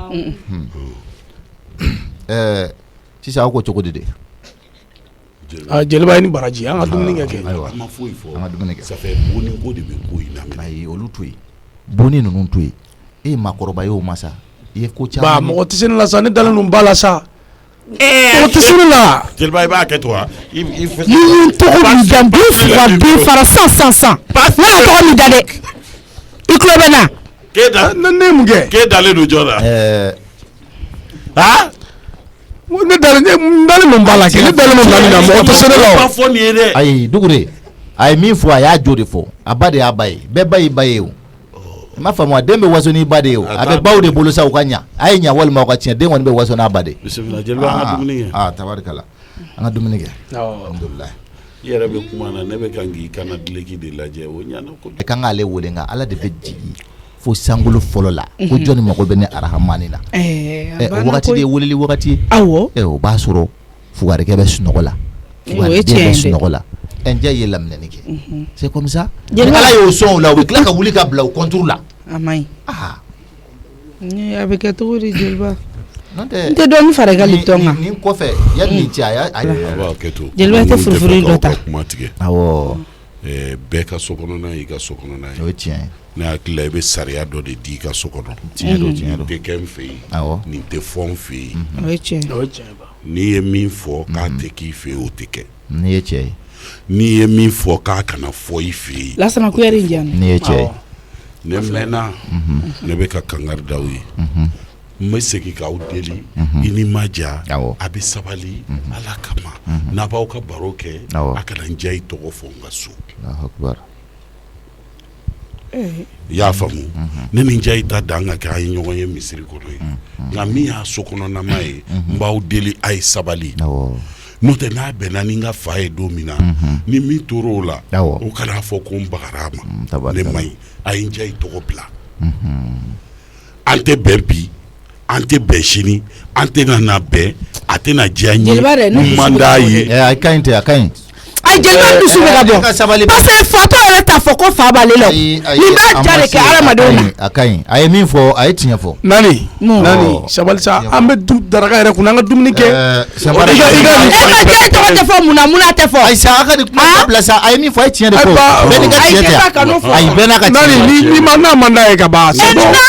S7: sisan aw ko cogo di de
S1: jeliba ye ni baraji an ka dumuni kɛ
S7: ayiwa
S4: an ma foyi fɔ
S7: an ka dumuni kɛ
S4: ça fait bonni ko de bɛ ko in na
S7: ayi olu to yen bonni ninnu to yen e ye maakɔrɔba ye o ma sa i ye ko caman
S1: ba mɔgɔ tɛ se ne la sa ne dalen don ba la sa mɔgɔ tɛ se ne la
S4: jeliba i b'a kɛ to wa
S5: ni tɔgɔ min da bin fila bin fara san ne y'a tɔgɔ min da dɛ i tulo bɛ na
S4: k'e da
S1: ne ye mun kɛ
S4: k'e dalen don jɔ la
S1: ne dalen don ba la kɛ ne dalen don ba la mɔgɔ tɛ se ne la o
S4: ba fɔ nin ye dɛ
S7: ayi dugure a ye min fɔ a y'a jo de fɔ a ba de y'a ba ye bɛɛ ba y'i ba ye o i m'a faamu den bɛ waso n'i ba de ye o a bɛ baw de bolo sa u ka ɲa a ye ɲa walima u ka tiɲɛ den kɔni bɛ waso n'a ba de
S4: bisimila jeliba an ka dumuni kɛ
S7: tabarikala an ka dumuni kɛ alhamdulilayi
S4: i yɛrɛ bɛ kuma na ne bɛ kan k'i kana dileki de lajɛ o ɲana ko
S7: e kan k'ale wele nka ala de bɛ jigin fo sankolo fɔlɔ la ko jɔnni mago bɛ ne arahamani na o wagati de ye weleli wagati ye
S5: awɔ
S7: o b'a sɔrɔ fugarikɛ bɛ sunɔgɔ la fugariden bɛ sunɔgɔ la n jɛ ye laminɛni kɛ c'est comme ça ala y'o sɔn o la u bɛ tila ka wuli ka bila o contour la
S5: a ma ɲi a bɛ kɛ cogo di jeliba
S7: n
S5: tɛ dɔɔnin fara i ka lipton kan
S7: nin kɔfɛ yanni nin cɛ a
S4: b'a kɛ to
S5: jeliba tɛ furufuru dɔ ta
S4: kuma tigɛ
S7: awɔ
S4: bɛɛ ka so kɔnɔna y'i ka so kɔnɔna ye
S7: o ye tiɲɛ ye
S4: ne hakili la i bɛ sariya dɔ de di i ka so kɔnɔ
S7: tiɲɛ don
S4: nin tɛ kɛ n fɛ yen
S7: awɔ
S4: nin tɛ fɔ n fɛ yen
S5: o ye tiɲɛ
S4: n'i ye min fɔ k'a tɛ k'i fɛ yen o tɛ kɛ
S7: n'i ye cɛ ye
S4: n'i ye min fɔ k'a kana fɔ i fɛ yen
S5: lasana kuyari in diyan
S7: n'i ye cɛ ye
S4: ne mɛnna ne bɛ ka kangari d'aw ye n bɛ segin k'aw deli i ni ma ja a bɛ sabali ala kama n'a b'aw ka baro kɛ a kana n ja i tɔgɔ fɔ n ka so i y'a faamu ne ni n ja i ta dan ka kɛ a ye ɲɔgɔn ye misiri kɔnɔ ye nka min y'a so kɔnɔnama ye n b'aw deli a ye sabali n'o tɛ n'a bɛnna ni n ka fa ye don min na ni min tora o la o kana fɔ ko n bagara a ma ne ma ɲi a ye n ja i tɔgɔ bila an tɛ bɛn bi an tɛ bɛn sini an tɛ na bɛn a tɛ na diya n ye n man d'a ye
S7: a ka ɲi tɛ a ka ɲi
S5: a jeliba dusu bɛ ka bɔ parce que fatɔ yɛrɛ t'a fɔ ko fa b'ale la nin b'a ja de kɛ adamadenw ma
S7: a ka ɲi a ye min fɔ a ye tiɲɛ fɔ
S1: nani sabali sa an bɛ daraka yɛrɛ kun an ka dumuni kɛ
S5: e ka jɛ tɔgɔ tɛ fɔ munna tɛ fɔ
S7: ayi sa a ka nin kuma bila sa a ye min fɔ a ye tiɲɛ de fɔ bɛɛ n'i ka tiɲɛ tɛ ayi bɛɛ n'a ka tiɲɛ
S1: ni ma n'a man d'a ye ka ban
S5: n'a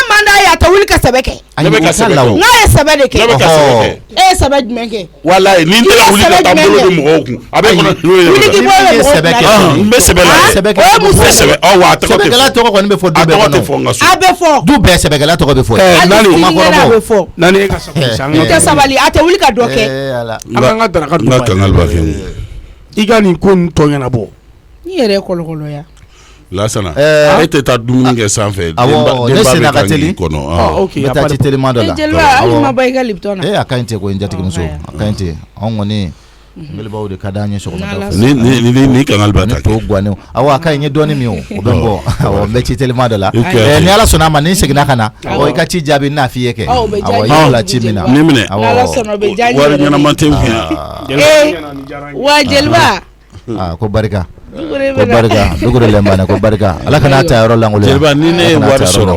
S5: man d'a ye a tɛ wuli ka sɛbɛ kɛ
S4: ne bɛ ka sɛbɛ kɛ
S5: n'a ye sɛbɛ de kɛ
S4: ne bɛ ka sɛbɛ kɛ
S5: e ye sɛbɛ jumɛn kɛ
S4: walayi ni n tɛ ka wuli ka taa n bolo don mɔgɔw kun a bɛ kɔnɔ n bɛ sɛbɛ la
S7: sɛbɛkɛ
S5: o ye muso ye
S4: sɛbɛ wa a tɔgɔ tɛ
S7: sɛbɛkɛla tɔgɔ kɔni bɛ fɔ du
S4: a
S7: bɛɛ
S4: tɔgɔ tɛ
S7: kɔnɔ
S4: fɔ n ka so
S5: a bɛ fɔ
S7: du bɛɛ sɛbɛkɛla tɔgɔ bɛ fɔ
S5: hali sini ɲɛna a bɛ fɔ
S1: nani e ka sabali sa
S5: n tɛ sabali a tɛ wuli ka dɔ kɛ
S1: an k'an ka daraka dun
S4: n ka kangali b'a kɛ
S1: i ka nin ko nin tɔ ɲɛnabɔ
S5: ni yɛrɛ ye kɔlɔkɔlɔya
S4: lasana e tɛ taa dumuni kɛ sanfɛ
S7: awɔ ne senna ka teli
S4: kɔnɔ
S7: n bɛ taa ci teliman dɔ la
S5: jeliba hali ma bɔ i ka lipton na
S7: a ka ɲi tɛ ko n jatigimuso a ka ɲi tɛ anw kɔni Mbelebaw de ka d'an ye sɔgɔmada fɛ.
S4: Ni kangali b'a ta kɛ.
S7: Ni to guwanen awɔ a ka ɲi n ye dɔɔni min o bɛ bɔ awɔ n bɛ ci teliman dɔ la ni Ala sɔnna a ma ni n seginna ka na i ka ci jaabi n'a f'i ye kɛ awɔ i y'o la ci min na
S4: ni minɛ wari ɲɛnama tɛ n kun
S5: wa jeliba
S7: ko barika ko barika dugure lembane ko barika ala kana ta yoro langolo
S4: jeliba ni ne wari sɔrɔ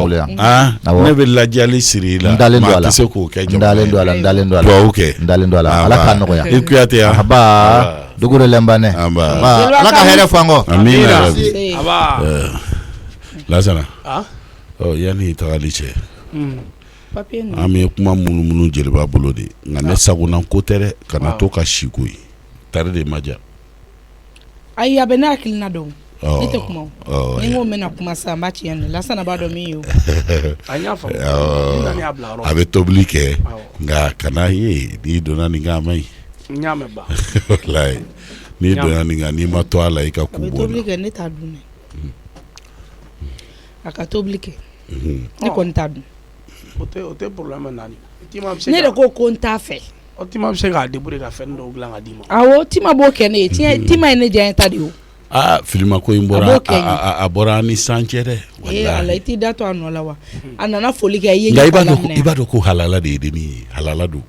S4: ne bɛ lajali siri la ma tɛ se k'o kɛ
S7: ndalen do ala ndalen do ala ala ka nɔgɔya
S4: i kuyate ya
S7: aba dugure lembane ala ka hɛrɛ fango
S4: amina lasana yani tagali cɛ an bɛ kuma munumunu jeliba bolo de nka ne sagona ko tɛ dɛ kana to ka siko ye tari de ma ja
S5: ayi a bɛ ne hakilina dɔn ne tɛ kuma ni n ko n bɛna kuma sisan n b'a tiɲɛ de Lasana b'a dɔn min ye o
S4: a bɛ tobili kɛ nka kana ye n'i donna nin kan a ma ɲi walayi n'i donna nin kan n'i ma to a la i ka ku bɔ
S5: a bɛ tobili kɛ ne t'a dun dɛ a ka tobili kɛ ne kɔni t'a dun
S1: o tɛ problème naani
S5: ne de ko n t'a fɛ
S1: Tima bɛ se k'a débrouiller ka fɛn dɔw dilan ka d'i ma
S5: awɔ Tima b'o kɛ ne ye Tima ye ne diya ta de o
S4: filima ko in bɔra a bɔra ni san cɛ dɛ
S5: ala i t'i da to a nɔ la wa a nana foli kɛ i ye
S4: nka i b'a dɔn ko halala de ye dennin ye halala don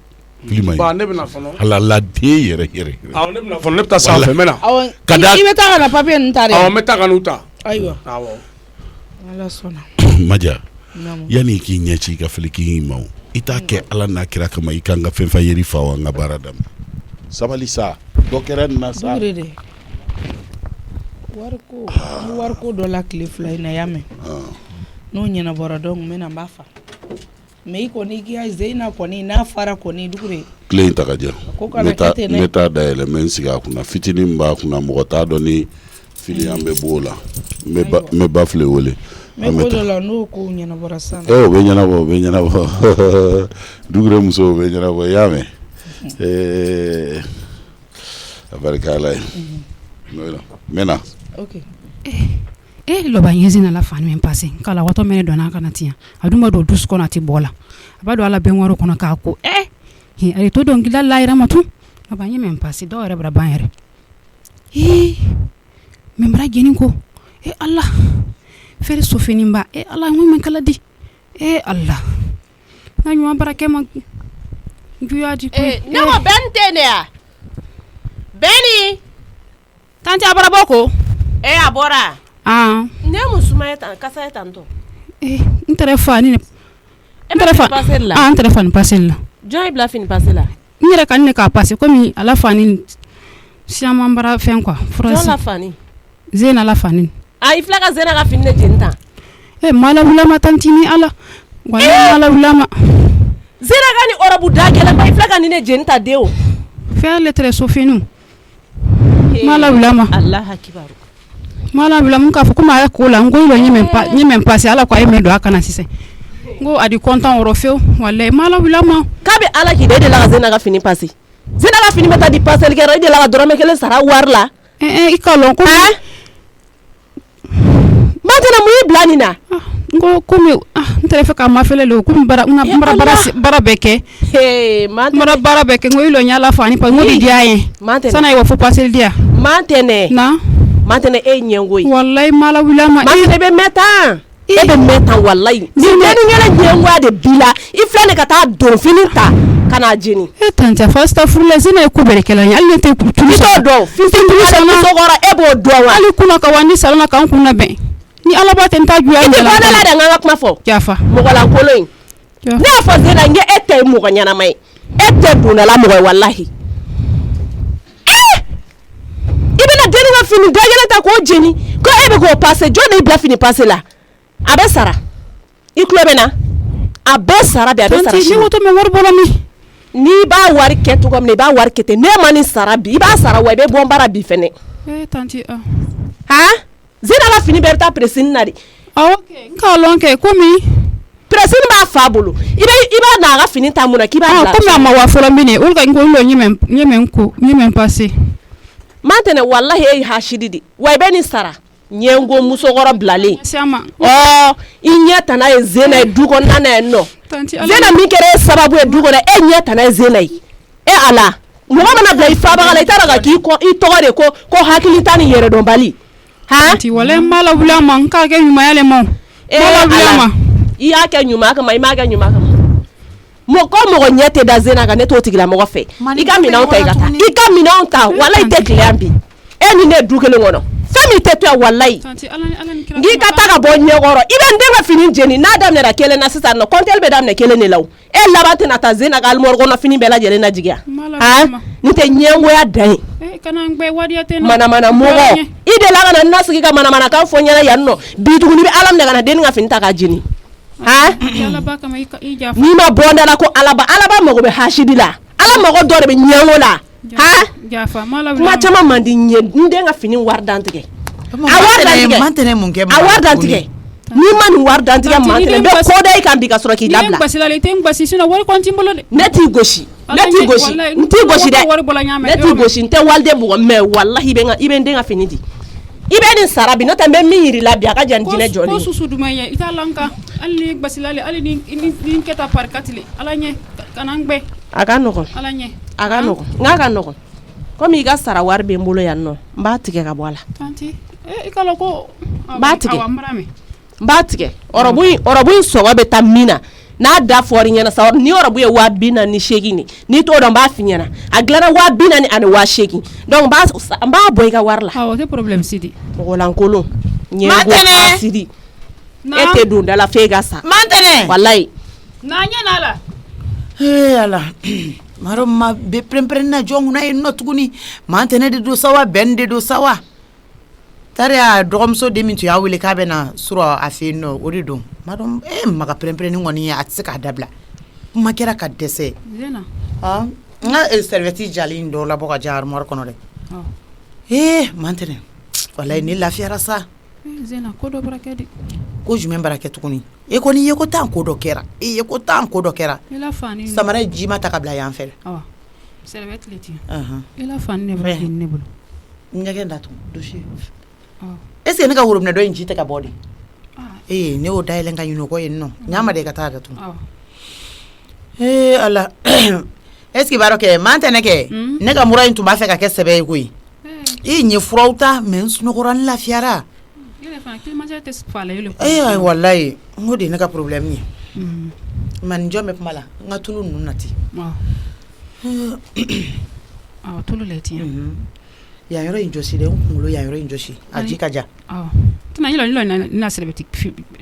S4: filima in
S1: ne bɛna fɔlɔ
S4: halala den yɛrɛ
S1: awɔ ne bɛna fɔlɔ ne bɛ taa sanfɛ n bɛ na
S5: i bɛ taa ka na papier ninnu ta dɛ
S1: awɔ n bɛ taa ka n'u ta
S5: ayiwa
S1: awɔ
S5: ala sɔnna
S4: Maja yanni i k'i ɲɛci i ka fili k'i ma o i t'a kɛ ala n'a kira kama i kan ka fɛn fɛn yeri fa wa n ka baara daminɛ sabali sa dɔ kɛra nin na sa
S5: wariko dɔ la tile 2 in na y'a mɛn n'o ɲɛnabɔra donc n bɛna n b'a fa mais i kɔni i ka Zeyina kɔni n'a fara kɔni dugure
S4: tile in ta ka diya ne t'a dayɛlɛ mɛ n sigi a kunna fitinin min b'a kunna mɔgɔ t'a dɔn ni fili an bɛ b'o la n bɛ ba file wele
S5: mais ko dɔ la n'o ko ɲɛnabɔra sisan
S4: o bɛ ɲɛnabɔ dugure muso bɛ ɲɛnabɔ i y'a mɛn a barika ala ye mɛna
S5: ok
S8: loba yezina la fani men passé kala wato mene dona kana tiya aduma do dus kona ti bola abado ala ben waro kona ka ko ari to don gila la ira matu loba nye men passé do re bra ban re memra geni ko Allah fere sofini mba Allah mo men kala di Allah na nyu barake ma juyaji ko
S2: no bente ne ya Beni
S8: tanti abara boko
S2: abora ne musuma eta kasa eta ndo
S8: interefani interefani pasella
S2: joy bla fini pasella
S8: nyere kan ne ka passe comme ala fani siama mbara fen quoi
S2: France la fani
S8: zena la fani
S2: ifla ka zena ka fini ne jenta
S8: mala bulama tantini ala wala mala bulama
S2: zena ka ni orabu dagela ba ifla ka ni ne jenta deo
S8: faire le très sofinu mala bulama
S2: Allah akibaru
S8: mala bulama ka fo kuma ya ko la ngo ilo nyemen passe ala ko ay me do akana sise ngo adi content oro feo wala mala bulama
S2: kabe ala ki de la zena ka fini passe zena ka fini meta di passe le kera de la dorame kele sara warla
S8: ikalo ko
S2: matana mu blani na
S8: ngo komi nterefe ka mafele le ko bara beke mara bara beke ngo ilo nyala fani pa ngo di diaye sana yo fo passer dia
S2: mantene nyengoy
S8: wallahi mala wilama
S2: mantene be meta wallahi zindeni ngala nyengwa de bila iflane kata don finita kana jini
S8: tanta fasta furle zina ko berekela nya alle te ku tuli
S2: do finti sana sogora ebo do wa
S8: ali kuna ka wani salona kan kuna be ni ala ba tenta juya
S2: ni la la da ngaka kuma fo
S8: jafa
S2: mogola koloin ne fo zena nge ete mo ganyana mai ete duna la mo wallahi ibena deni wa fini gayela ta ko jeni ko ebe ko passer joni bla fini passer la abesara iklobena abesara be abesara
S8: ni woto me war bolami
S2: ni ba wari ketu kom ni ba wari kete ne mani sara bi ba sara wa be bombara bi fene
S8: tanti
S2: zina la fini be ta presin na di
S8: okay nkalonke komi
S2: presin ba fabulu iba na ga fini ta muna ki ba la
S8: komi ama wa folo mine ulga ngo lo nyemen passé
S2: mantene wallahi hashididi wa be ni sara nyengo musogoro blale
S8: siama
S2: inyata na zena dugo nana no zena mi kere sababu dugo na nyata na zena ala mo mana bla ifaba gala itara ga ki ko itore ko hakili tani yere don bali
S8: ti wala mala bulama nka ke nyuma yale mo mala bulama
S2: iya ke nyuma ka mai maga nyuma ka mo ko mo nyete da zena ga neto tigila mo fe ika mina onta wala ite kliambi eni ne dugo le ngono fɛn min tɛ to yan walayi n'i ka taa ka bɔ ɲɛkɔrɔ i bɛ n den ka fini jeni n'a daminɛra kelen na sisan nɔ kɔntɛli bɛ daminɛ kelen de la o e laban tɛna taa Zena ka armoire kɔnɔ fini bɛɛ lajɛlen lajigin yan nin tɛ ɲɛngoya dan ye manamana mɔgɔ i de la ka na nasigi ka manamana kan fɔ ɲɛna yan nɔ bi tuguni i bɛ Ala minɛ ka na den ka fini ta k'a jeni n'i ma bɔ n da la ko Alaba mago bɛ hasidi la Ala mago dɔ de bɛ ɲɛngo la kuma caman man di n ye n den ka fini wari dantigɛ a wari dantigɛ n'i ma nin wari dantigɛ mantɛnɛ n bɛ kɔda i kan bi ka sɔrɔ k'i labila ne t'i gosi n t'i gosi n tɛ waliden bugɔ mais wallahi i bɛ n den ka fini di i bɛ nin sara bi n'o tɛ n bɛ min yir'i la bi a ka jan dinɛ jɔli
S8: ko susu duman ye i t'a lanka hali ni basilali hali ni kɛta parikatile ala ɲɛ kana n gbɛ
S2: a ka nɔgɔn a ka nɔgɔn n ka nɔgɔn komi i ka sara wari bɛ n bolo yan nɔ n b'a tigɛ ka bɔ a la
S8: tanti i kala ko
S2: n b'a tigɛ ɔrɔbu in sɔgɔ bɛ taa min na n'a da fɔri ɲɛna sa ni ɔrɔbu ye 248 ni n'i t'o dɔn n b'a f'i ɲɛna a dilanna 248 donc n b'a bɔ i ka wari la
S8: awɔ o tɛ problème si di
S2: mɔgɔlankolon ɲɛgo sidi e tɛ don da la f'e ka sa
S5: Mantɛnɛ
S2: wallahi
S8: n'a ɲɛ n'a la
S5: ala maro ma be prempren na jonguna e no tuguni Mantɛnɛ de do sawa ben de do sawa tare a dɔgɔmuso de min tu y'a wele k'a bɛ na sɔrɔ a fɛ yen nɔ o de don maro maga prempren kɔni ye a tɛ se k'a dabila kuma kɛra ka dɛsɛ
S8: Zena
S5: n ka serviette jalen dɔ labɔ ka jan armoire kɔnɔ dɛ Mantɛnɛ wallahi ne lafiyara sa
S8: Zena ko dɔ bara kɛ de
S5: ko jumɛn bara kɛ tuguni e kɔni ye ko tan ko dɔ kɛra
S8: i la fani
S5: samara ye ji ma ta ka bila yan fɛ
S8: awɔ serviette le ti i la fani ne bɛ ne bolo
S5: ɲɛgɛn datugu dossier est-ce que ne ka worobinɛ dɔ in ji tɛ ka bɔ de ne y'o dayɛlɛn ka ɲinɛ o kɔ yen nɔ ɲ'a ma de ka taa datugu ala est-ce que i b'a dɔn kɛ Mantɛnɛ kɛ ne ka mura in tun b'a fɛ ka kɛ sɛbɛ ye koyi i ɲɛ furaw ta mais n sunɔgɔra n lafiyara wallahi n ko de ye ne ka problème ye maninjɔ bɛ kuma la n ka tulu ninnu nati
S8: tulu la ti
S5: yan yɔrɔ in jɔsi dɛ n kunkolo yan yɔrɔ in jɔsi a ji ka ja
S8: tena yɛlɛ na sɛrɛbɛti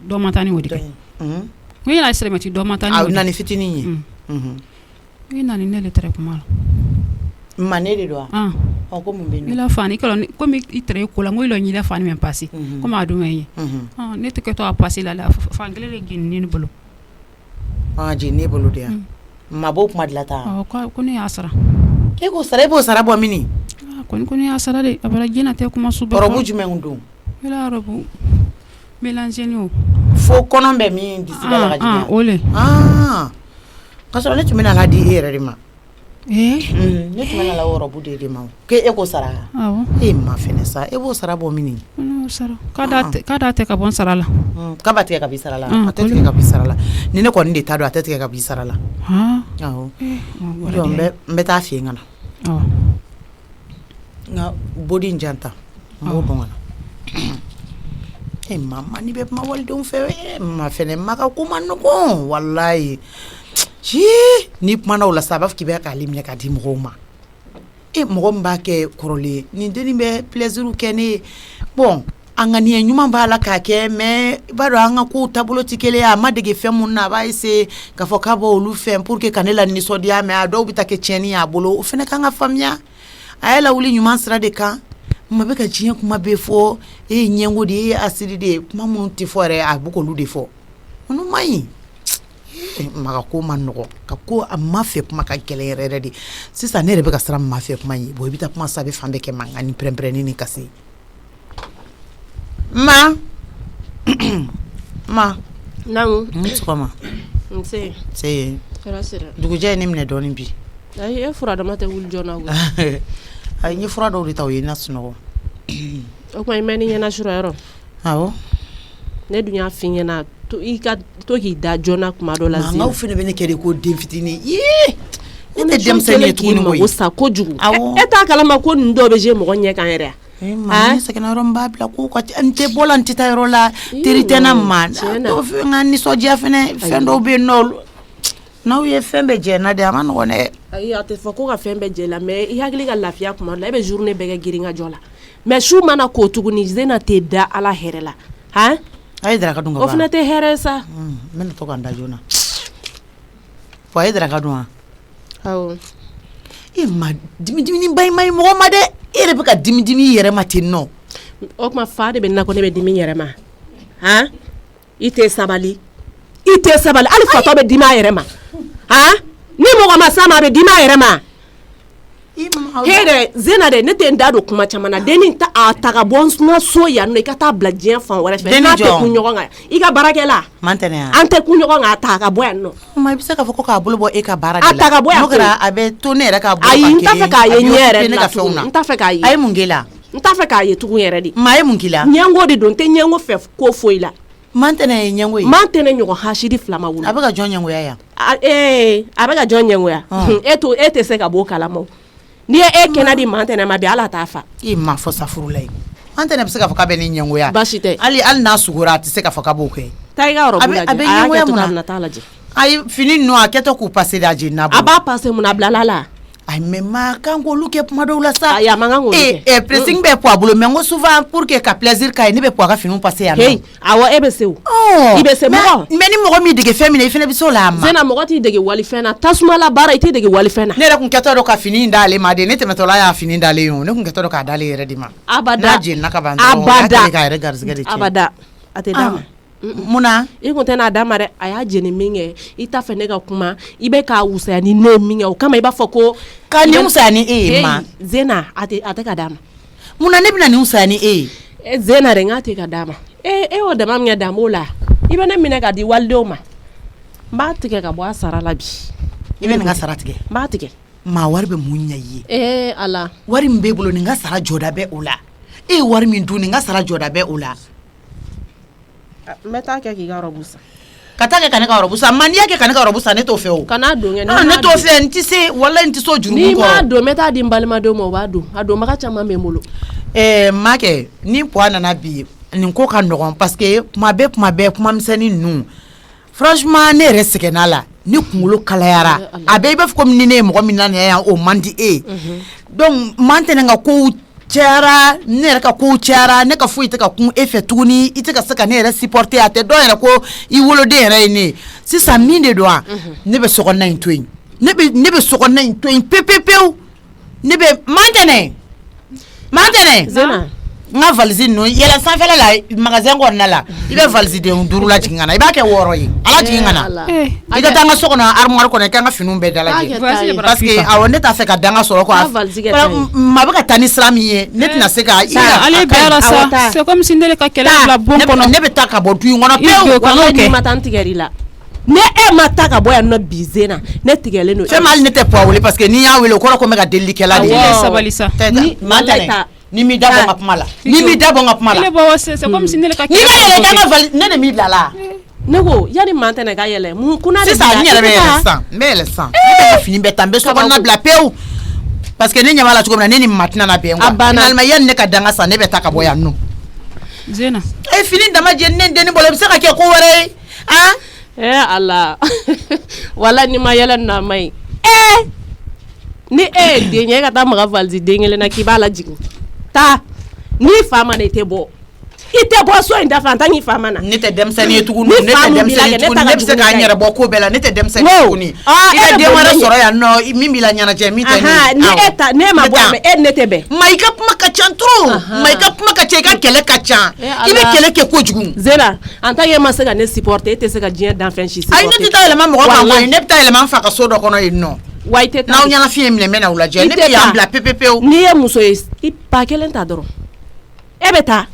S8: dɔ ma taa ni o de kɛ n yɛlɛ sɛrɛbɛti dɔ ma taa ni o de
S5: nani fitinin ye
S8: i nani ne le tɛrɛ kuma la
S5: ma ne de don wa ko mun bɛ
S8: yen i la fani komi i tɛrɛ ko la n ko i la ɲi la fani mɛ pasi komi a dun ye ne tɛ kɛ to a pasi la fan kelen de jeni ne bolo
S5: jeni ne bolo de yan ma b'o kuma de la tan
S8: ko ne y'a sara
S5: e ko sara e b'o sara bɔ mini
S8: ko ne y'a sara de a bara jina tɛ kuma su bɛɛ
S5: ɔrɔbu jumɛn don
S8: i la ɔrɔbu mélangeni o
S5: fo kɔnɔ bɛ min disi bɛ la ka jigin
S8: o le
S5: ka sɔrɔ ne tun bɛna la di e yɛrɛ de ma ne tun bɛna la ɔrɔbu de ma k'e ko sara e ma fɛnɛ sa e b'o sara bɔ mini
S8: sara k'a d'a tɛ ka bɔ n sara la
S5: k'a b'a tigɛ ka b'i sara la a tɛ tigɛ ka b'i sara la ni ne kɔni de t'a dɔn a tɛ tigɛ ka b'i sara la awɔ n bɛ taa f'i ye ka na nka bodi in janta n b'o dɔn ka na mama ni bɛ kuma walidenw fɛ ma fɛnɛ ma ka ko ma nɔgɔn walayi ni kumana o la sa a b'a fɔ k'i bɛ k'ale minɛ k'a di mɔgɔw ma mɔgɔ min b'a kɛ kɔrɔlen nin dennin bɛ plaisir kɛ ne ye bon a ŋaniya ɲuman b'a la k'a kɛ mais i b'a dɔn an ka kow taabolo tɛ kelen ye a ma dege fɛn minnu na a b'a essayer k'a fɔ k'a bɔ olu fɛn pour que ka ne la nisɔndiya mais a dɔw bɛ taa kɛ tiɲɛni ye a bolo o fana kan ka faamuya a ye lawuli ɲuman sira de kan ma bɛ ka diɲɛ kuma bɛɛ fɔ e ye ɲɛngo de ye e ye asidi de ye kuma minnu tɛ fɔ yɛrɛ a bɛ k'olu de fɔ olu man ɲi maga ko ma nɔgɔ ka ko a ma fɛ kuma ka gɛlɛn yɛrɛ yɛrɛ de sisan ne yɛrɛ bɛ ka siran ma fɛ kuma ye bon i bɛ taa kuma sa bɛ fan bɛɛ kɛ mankan ni pɛrɛn-pɛrɛnni ni kasi ma
S2: naamu
S5: sɔgɔma
S2: nse
S5: dugujɛ ye ne minɛ dɔɔnin bi
S2: ayi e fura dama tɛ wuli joona
S5: ayi n ye fura dɔw de ta o ye na sunɔgɔ
S2: o kuma i mɛ ni ɲɛna sura yɔrɔ
S5: awɔ
S2: ne dun y'a f'i ɲɛna i ka to k'i da joona kuma dɔ la
S5: Zena. Nka fɛnɛ bɛ ne kɛ de ko den fitinin ye ne tɛ denmisɛnnin ye tuguni koyi
S2: o sa kojugu e t'a kalama ko nin dɔw bɛ je mɔgɔ ɲɛ kan yɛrɛ
S5: ma ne sɛgɛnna yɔrɔ min b'a bila ko ka n tɛ bɔ la n tɛ taa yɔrɔ la teri tɛ na ma dɔw fɛ n ka nisɔndiya fɛnɛ fɛn dɔw bɛ yen nɔ n'aw ye fɛn bɛɛ jɛ na de a ma nɔgɔn dɛ
S2: ayi a tɛ fɔ ko ka fɛn bɛɛ jɛ la mais i hakili ka lafiya kuma la e bɛ journée bɛɛ kɛ girin ka jɔ la mais su mana ko tuguni Zena te da ala hɛrɛ la han
S5: ayi daraka dun ka
S2: o fana tɛ hɛrɛ sa
S5: n bɛna to ka n da joona fo ayi daraka dun wa
S2: awɔ
S5: e ma dimi ba ma mɔgɔ ma dɛ e yɛrɛ bɛ ka dimi i yɛrɛ ma ten nɔ
S2: o kuma fa de bɛ na ko ne bɛ dimi yɛrɛ ma han i tɛ sabali hali fatɔ bɛ dimi a yɛrɛ ma han ni mɔgɔ ma s'a ma a bɛ dimi a yɛrɛ ma hɛrɛ Zena de ne tɛ n da don kuma caman na denni a ta ka bɔ n ka so yan nɔ i ka taa bila diɲɛ fan wɛrɛ fɛ n'a tɛ kun ɲɔgɔn kan i ka baarakɛla an tɛ kun ɲɔgɔn kan a ta ka bɔ yan nɔ
S5: i bɛ se k'a fɔ ko k'a bolo bɔ e ka baara de la
S2: a ta ka bɔ yan
S5: n'o kɛra a bɛ to ne yɛrɛ ka bolo
S2: ayi n t'a fɛ k'a ye ɲɛ yɛrɛ de la tugun
S5: n
S2: n t'a fɛ k'a ye
S5: a ye mun k'i la
S2: n t'a fɛ k'a ye tugun yɛrɛ de
S5: a ye mun k'i la
S2: ɲɛngo de don n tɛ ɲɛngo fɛ ko foyi la
S5: Mantɛnɛ ye ɲɛngo ye
S2: mantɛnɛ ɲɔgɔn hasidi fila ma wuli
S5: a bɛ ka jɔn ɲɛngoya yan
S2: a bɛ ka jɔn ɲɛngoya e tɛ se ka bɔ o kalama n'i ye e kɛnɛ di mantɛnɛ ma bi ala t'a fa
S5: i ma fɔ safuru la ye Mantɛnɛ bɛ se k'a fɔ k'a bɛ ni ɲɛngoya
S2: baasi tɛ
S5: hali n'a sugora a tɛ se k'a fɔ k'a b'o kɛ
S2: taa i ka yɔrɔ lajɛ
S5: a bɛ ɲɛngoya mun na
S2: taa lajɛ
S5: ayi fini ninnu a kɛtɔ k'u passer a jenina bolo
S2: a b'a passer mun na a bilala la
S5: ayi mais ma kan k'olu kɛ kuma dɔw la sa
S2: ayi a man kan k'olu kɛ
S5: pressing bɛ poids bolo mais n ko souvent pour que ka plaisir k'a ye ne bɛ poids ka finiw passer yan
S2: nɔ awɔ e bɛ se o i bɛ se mɔgɔ
S5: mais ni mɔgɔ min dege fɛn min na i fana bɛ se o la a ma
S2: Zena mɔgɔ t'i dege walifɛn na tasuma la baara i t'i dege walifɛn na
S5: ne yɛrɛ kun kɛtɔ dɔ ka fini in d'ale ma de ne tɛmɛtɔla y'a fini d'ale ye o ne kun kɛtɔ dɔ k'a d'ale yɛrɛ de ma
S2: abada
S5: n'a jenina ka ban dɔrɔn a kɛlen k'a yɛrɛ garisɛgɛ de tiɲɛ
S2: abada a tɛ d'a ma
S5: munna
S2: i kun tɛ n'a d'a ma dɛ a y'a jeni min kɛ i t'a fɛ ne ka kuma i bɛ k'a wusaya ni ne ye min kɛ o kama i b'a fɔ ko
S5: ka nin wusaya ni e ye ma
S2: Zena a tɛ ka d'a ma
S5: munna ne bɛna nin wusaya ni e ye
S2: Zena de n k'a tɛ ka d'a ma e y'o dama min kɛ dan b'o la i bɛ ne minɛ ka di walidenw ma n b'a tigɛ ka bɔ a sara la bi
S5: i bɛ nin ka sara tigɛ
S2: n b'a tigɛ
S5: maa wari bɛ mun ɲɛ i
S2: ye ala
S5: wari min b'e bolo nin ka sara jɔda bɛ o la e ye wari min dun nin ka sara jɔda bɛ o la
S2: n bɛ taa kɛ k'i ka robu san
S5: ka taa kɛ ka ne ka robu san n'i y'a kɛ ka ne ka robu san ne t'o fɛ o
S2: kana don kɛ
S5: ne t'o fɛ n tɛ se walayi n tɛ se o juru
S2: n'i m'a don n bɛ taa di n balimadenw ma o b'a don a donbaga caman bɛ n bolo
S5: makɛ ni poids nana bi nin ko ka nɔgɔn parce que kuma bɛɛ kuma misɛnnin ninnu franchement ne yɛrɛ sɛgɛnna la ni kunkolo kalayara a bɛɛ i b'a fɔ komi ni ne ye mɔgɔ min na nin yan o man di e donc Mantɛnɛ ka kow cɛyara ne yɛrɛ ka kow cɛyara ne ka foyi tɛ ka kun e fɛ tuguni i tɛ ka se ka ne yɛrɛ supporter a tɛ dɔw yɛrɛ ko i woloden yɛrɛ ye ne sisan min de don wa ne bɛ sokɔnɔna in to yen ne bɛ sokɔnɔna in to yen pewu ne bɛ Mantɛnɛ
S2: Zena
S5: n ka valise ninnu yɛlɛ sanfɛla la magasin kɔnɔna la i bɛ valise den 5 lajigin ka na i b'a kɛ 6 ye ala jigin ka na i ka taa n ka so kɔnɔ armoire kɔnɔ i ka n ka finiw bɛɛ dalajɛ parce que awɔ ne t'a fɛ ka danga sɔrɔ quoi maa bɛ ka taa ni sira min ye ne tɛna se ka
S8: ale bɛɛ la sa c'est comme si ne de ka kɛlɛ bila bon kɔnɔ
S5: ne bɛ taa ka bɔ du in kɔnɔ pewu
S2: walayi n'i ma taa n tigɛr'i la ne e ma taa ka bɔ yan nɔ bi Zena ne tigɛlen don
S5: fɛn hali ne tɛ poids wele parce que n'i y'a wele o kɔrɔ ko n bɛ ka delikɛla de ye
S8: sabali sa
S5: Mantɛnɛ ni m'i da bɔ n ka kuma la ni m'i da bɔ n ka kuma la
S8: ile bɔ c'est comme si ne de ka
S5: n'i ka yɛlɛ i ka valise ne de m'i bila la
S2: ne ko yani Mantɛnɛ ka yɛlɛ mun kunna de
S5: sisan n yɛrɛ bɛ yɛlɛ sisan n bɛ yɛlɛ sisan ne bɛ ka fini bɛɛ ta n bɛ so kɔnɔna bila pewu parce que ne ɲɛ b'a la cogo min na ne ni maa tɛna na bɛn quoi finalement yanni ne ka danga san ne bɛ taa ka bɔ yan nɔ
S8: Zena
S5: fini dama jeni ne denni bolo i bɛ se ka kɛ ko wɛrɛ ye
S2: ala wala ni ma yɛlɛ na ma ɲi ni e ye den ye e ka taa maga valise den kelen na k'i b'a lajigin taa n'i fa ma na i tɛ bɔ so in da fɛ en tant que fa ma na
S5: ne tɛ denmisɛnnin ye tuguni ne bɛ se k'an yɛrɛ bɔ ko bɛɛ la ne tɛ denmisɛnnin ye tuguni i bɛ den wɛrɛ sɔrɔ yan nɔ min b'i la ɲɛnajɛ min tɛ
S2: ni e ma bɔ mɛ e ne tɛ bɛn
S5: ma i ka kuma ka ca trop ma i ka kuma ka ca i ka kɛlɛ ka ca i bɛ kɛlɛ kɛ kojugu
S2: Zena en tant que e ma se ka ne supporter e tɛ se ka diɲɛ danfɛn si supporter
S5: ayi ne tɛ taa yɛlɛma mɔgɔ kan koyi ne bɛ taa yɛlɛma n fa ka so dɔ kɔnɔ yen nɔ
S2: wa i tɛ taa
S5: n'aw ɲɛna fiɲɛ minɛ n bɛ na u lajɛ ne bɛ yan bila pewu
S2: n'i ye muso ye i ba kelen ta dɔrɔn e bɛ taa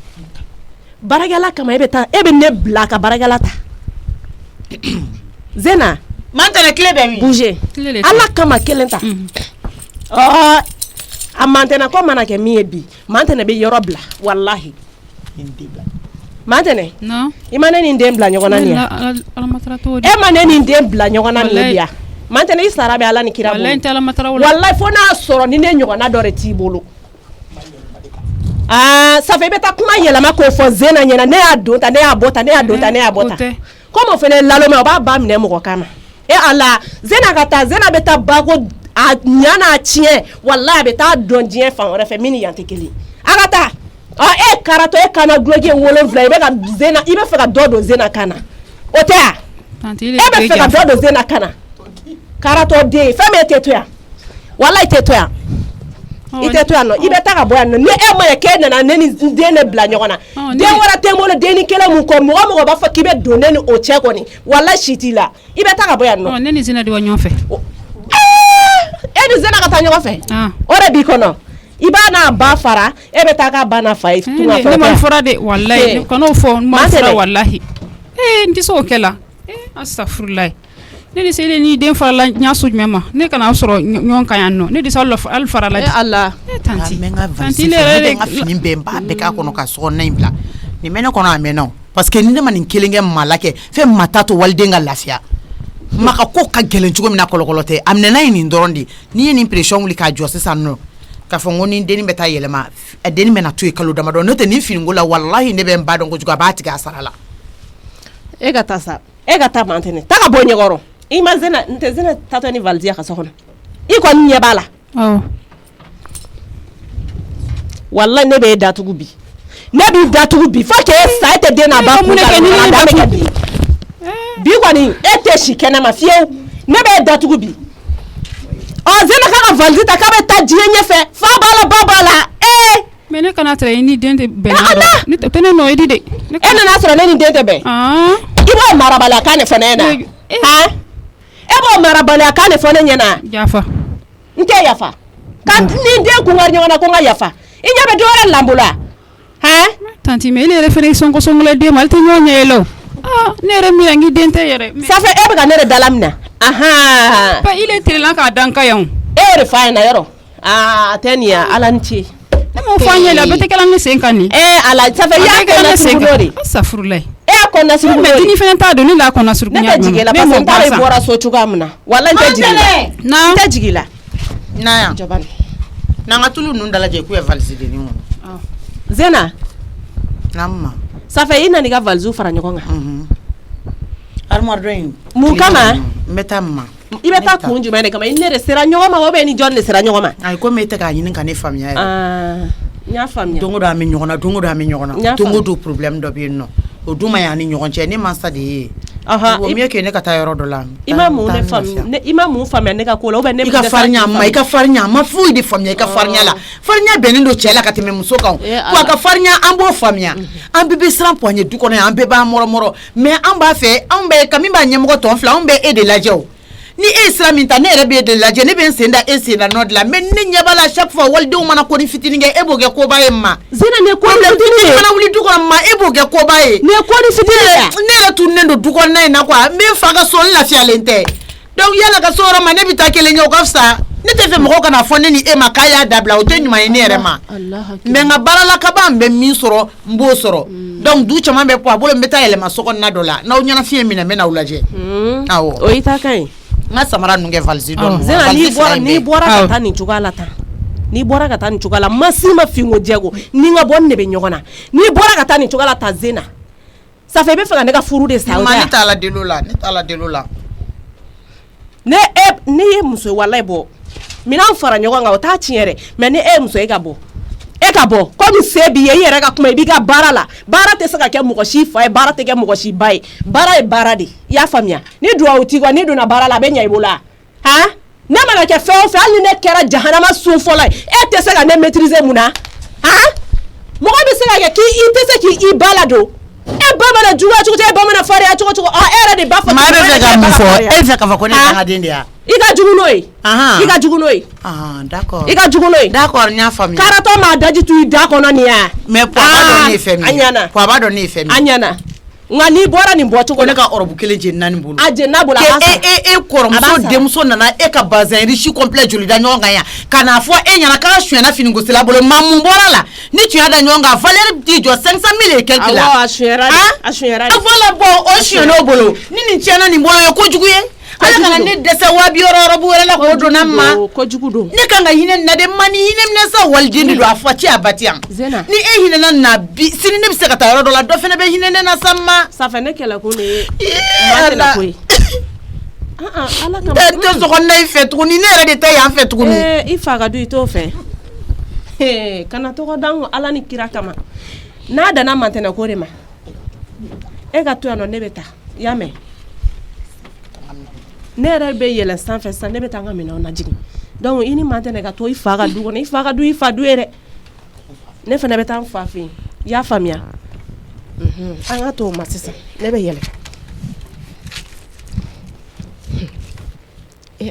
S2: barakɛla kama e bɛ taa e bɛ ne bila ka barakɛla ta Zena
S5: Mantɛnɛ tile bɛ min
S2: bouger ala kama kelen ta a Mantɛnɛ ko mana kɛ min ye bi Mantɛnɛ bɛ yɔrɔ bila walahi Mantɛnɛ i ma ne ni den bila ɲɔgɔn na nin ye e ma ne ni den bila ɲɔgɔn na nin ye bi ya Mantɛnɛ i sara bɛ ala ni kira bolo walahi fo n'a sɔrɔ ni ne ɲɔgɔnna dɔ de t'i bolo safi i bɛ taa kuma yɛlɛma k'o fɔ Zena ɲɛna ne y'a don tan ne y'a bɔ tan ne y'a don tan ne y'a bɔ tan comme o fana ye lalomɛ o b'a ba minɛ mɔgɔ kama ala Zena ka taa Zena bɛ taa bako a ɲa n'a tiɲɛ walahi a bɛ taa dɔn diɲɛ fan wɛrɛ fɛ min ni yan tɛ kelen a ka taa e karato e kana gloge wolonfla i bɛ ka zena i bɛ fɛ ka dɔ don zena kana o tɛ ya e bɛ fɛ ka dɔ don zena kana karato den fɛn min tɛ to yan wala i tɛ to yan i tɛ to yan nɔ i bɛ taa ka bɔ yan nɔ ni e ma ye k'e nana ne ni den ne bila ɲɔgɔn na den wɛrɛ tɛ n bolo den ni kelen mun kɔ mɔgɔ mɔgɔ b'a fɔ k'i bɛ don ne ni o cɛ kɔni wala si t'i la i bɛ taa ka bɔ yan nɔ
S8: ne ni zena de bɛ ɲɔgɔn fɛ
S2: e ni zena ka taa ɲɔgɔn fɛ o de b'i kɔnɔ i b'a n'a ba fara e bɛ taa k'a ba n'a fa ye tunga fɛ
S8: ne ma fɔra de walayi kan'o fɔ n ma fɔra walahi n tɛ se o kɛ la astafurulayi ne de se ni den farala ɲaso jumɛn ma ne kana sɔrɔ ɲɔgɔn kan yan nɔ ne de sa ali farala
S2: ala
S5: tanti ne yɛrɛ de ka fini bɛn b'a bɛɛ k'a kɔnɔ ka sɔgɔnɔ in bila nin mɛnɛ kɔnɔ a mɛnna parce que ni ne ma nin kelen kɛ mala kɛ fɛn ma ta to waliden ka lafiya maka ko ka gɛlɛn cogo min na kɔlɔkɔlɔ tɛ a minɛna ye nin dɔrɔn de n'i ye nin pression wuli k'a jɔ sisan nɔ k'a fɔ n ko ni denni bɛ taa yɛlɛma denni bɛ na to yen kalo damadɔ n'o tɛ nin finiko la walahi ne bɛ n ba dɔn kojugu a b'a tigɛ a sara la
S2: e ka taa sa e ka taa mantɛnɛ taa ka bɔ ɲɛkɔrɔ i ma zena n tɛ zena tatɔ ni valiziya ka so kɔnɔ i kɔni ɲɛ b'a la walahi ne bɛ e datugu bi ne b'i datugu bi fo k'e sa e tɛ den n'a ba kun da bi kɔni e tɛ si kɛnɛma fiyewu ne bɛ e datugu bi zena k'a ka valizi ta k'a bɛ taa diɲɛ ɲɛfɛ fa b'a la ba b'a la
S8: mais ne kana tɛrɛ i ni den tɛ bɛn ne tɛ ne nɔ i di de
S2: e nana sɔrɔ ne ni den tɛ bɛn i b'o marabaliya kan de fɔ ne ɲɛna e b'o marabaliya kan de fɔ ne ɲɛna
S8: yafa
S2: n tɛ yafa ka ni den kun ka ɲɔgɔn na ko n ka yafa i ɲɛ bɛ dɔ wɛrɛ lanbolo
S8: tanti mais ne yɛrɛ fɛnɛ sɔngɔ den ma ale tɛ ɲɔgɔn ɲɛ yɛlɛ o ne yɛrɛ min yan n k'i den tɛ yɛrɛ
S2: safɛ e bɛ ka ne de dala minɛ
S8: ba ile tilela k'a dan ka yan
S2: e yɛrɛ fa ɲɛna yɔrɔ a tɛ nin ye ala ni ce
S8: ne m'o fɔ an ɲɛ la bɛɛ tɛ kɛla ne sen kan nin
S2: ala safɛ i y'a kɔnɔ surugu de
S8: safurulayi
S2: e y'a kɔnɔ surugu de
S8: mais ni fɛnɛ t'a dɔn ne la kɔnɔ surugu
S2: ne tɛ jigin la parce que n t'a dɔn i bɔra so cogoya min na wala n tɛ jigin la n tɛ jigin la
S5: na yan n'an ka tulu ninnu dalajɛ k'u ye valise de ni kɔnɔ
S2: zena
S5: na ma
S2: safɛ i nana i ka valise fara ɲɔgɔn kan
S5: armoire dɔ in
S2: mun kama
S5: n bɛ taa ma
S2: i bɛ taa kun jumɛn de kama i ne de sera ɲɔgɔn ma ou bien ni jɔn de sera ɲɔgɔn ma
S5: ayi komi e tɛ k'a ɲini ka ne faamuya yɛrɛ
S2: n y'a faamuya
S5: don o don an bɛ ɲɔgɔn na don o don an bɛ ɲɔgɔn na don o don problème dɔ bɛ yen nɔ o dun ma y'an ni ɲɔgɔn cɛ ne mansa de ye o mieux que ne ka taa yɔrɔ dɔ la
S2: i ma mun ne faamuya i ma mun faamuya ne ka ko la ou bien ne
S5: i ka farinya i ka farinya ma foyi de faamuya i ka farinya la farinya bɛnnen don cɛ la ka tɛmɛ muso kan wa ka farinya an b'o faamuya an bɛɛ bɛ siran poignée du kɔnɔ yan an bɛɛ b'an mɔrɔmɔrɔ mais an b'a fɛ anw bɛ ka min b'a ɲɛmɔgɔ tɔn fila anw bɛ e de lajɛ o ni e sira min ta ne yɛrɛ bɛ e de lajɛ ne bɛ n sen da e sen da nɔ de la mais ne ɲɛ b'a la chaque fois walidenw mana ko ni fitinin kɛ e b'o kɛ koba ye ma
S2: zena ne ko ni fitinin ye
S5: mana wuli du kɔnɔ ma e b'o kɛ koba ye
S2: ne ko ni fitinin ye
S5: ne yɛrɛ tununnen don du kɔnɔna in na quoi n bɛ n fa ka so n lafiyalen tɛ donc yala ka so yɔrɔ ma ne bɛ taa kelen ye o ka fisa ne tɛ fɛ mɔgɔw kana fɔ ne ni e ma k'a y'a dabila o tɛ ɲuman ye ne yɛrɛ ma mais n ka baarala kaban n bɛ min sɔrɔ n b'o sɔrɔ donc du caman bɛ bɔ a bolo n bɛ taa yɛlɛma so kɔnɔna dɔ la n'aw ɲɛna fiɲɛ minɛ n bɛ n'aw lajɛ awɔ
S2: o y'i ta kan ye
S5: n ka samara ninnu kɛ valise dɔ
S2: zena n'i bɔra ka taa nin cogoya la tan n'i bɔra ka taa nin cogoya la ma si ma finko jɛko ni n ka bɔ ne de bɛ ɲɔgɔn na n'i bɔra ka taa nin cogoya la tan zena safɛ i bɛ fɛ ka ne ka furu de sa o
S5: ne t'a la deli o la ne t'a la deli o la
S2: ne ye muso ye walayi bɔ minɛn fara ɲɔgɔn kan o t'a tiɲɛ yɛrɛ mais ni e ye muso ye ka bɔ e ka bɔ komi se b'i ye i yɛrɛ ka kuma i b'i ka baara la baara tɛ se ka kɛ mɔgɔ si fa ye baara tɛ kɛ mɔgɔ si ba ye baara ye baara de i y'a faamuya ni duwawu t'i kɔ n'i donna baara la a bɛ ɲɛ i bolo ne mana kɛ fɛn o fɛn hali ni ne kɛra jahanama sun fɔlɔ ye e tɛ se ka ne maîtriser mun na mɔgɔ bɛ se ka kɛ k'i tɛ se k'i ba ladon e ba mana juguya cogo cogo e ba mana farinya cogo cogo e yɛrɛ de b'a fɔ
S5: maa bɛ fɛ ka mun fɔ e bɛ fɛ k'a fɔ ko ne ye dangaden de ye
S2: i ka jugu n'o ye i ka jugu n'o ye
S5: d'accord
S2: i ka jugu n'o ye
S5: d'accord n y'a faamuya
S2: karatɔ maa daji tu i da kɔnɔ nin ya
S5: mais puwa b'a dɔn ne ye fɛn min ye puwa b'a dɔn ne ye fɛn min ye
S2: a ɲɛna nka n'i bɔra nin bɔcogo la
S5: ne ka ɔrɔbu kelen jeni naani bolo
S2: a jeni n'a bolo a b'a sara
S5: e kɔrɔmuso denmuso nana e ka bazin riche complet joli da ɲɔgɔn kan yan ka n'a fɔ e ɲɛna k'a suyɛna finigosila bolo maa mun bɔra la ni tun y'a da ɲɔgɔn kan valeur t'i jɔ 500 000 et quelque la
S2: awɔ a suyɛra de
S5: voilà bon o suyɛn'o bolo ni nin tiɲɛna nin bolo ye kojugu ye ala kana ne dɛsɛ 200 ɔrɔbu wɛrɛ la k'o donna n ma
S2: kojugu don
S5: ne kan ka hinɛ nin na de ma ni hinɛ minɛ sa waliden de don a fɔ ci a ba ti yan ni e hinɛna nin na bi sini ne bɛ se ka taa yɔrɔ dɔ la dɔ fana bɛ hinɛ ne na sa ma
S2: safɛ ne kɛlɛ ko ne ye maa tɛna ko ye ala kama
S5: n tɛ sokɔnɔna in fɛ tuguni ne yɛrɛ de tɛ yan fɛ tuguni
S2: i fa ka du i t'o fɛ kana tɔgɔ dan ala ni kira kama n'a danna mantɛnɛ ko de ma e ka to yan nɔ ne bɛ taa y'a mɛn ne yɛrɛ bɛ yɛlɛn sanfɛ sisan ne bɛ taa n ka minɛnw lajigin donc i ni mantɛnɛ ka to i fa ka du kɔnɔ i fa ka du i fa du ye dɛ ne fana bɛ taa n fa fɛ yen i y'a faamuya an ka to o ma sisan ne bɛ yɛlɛn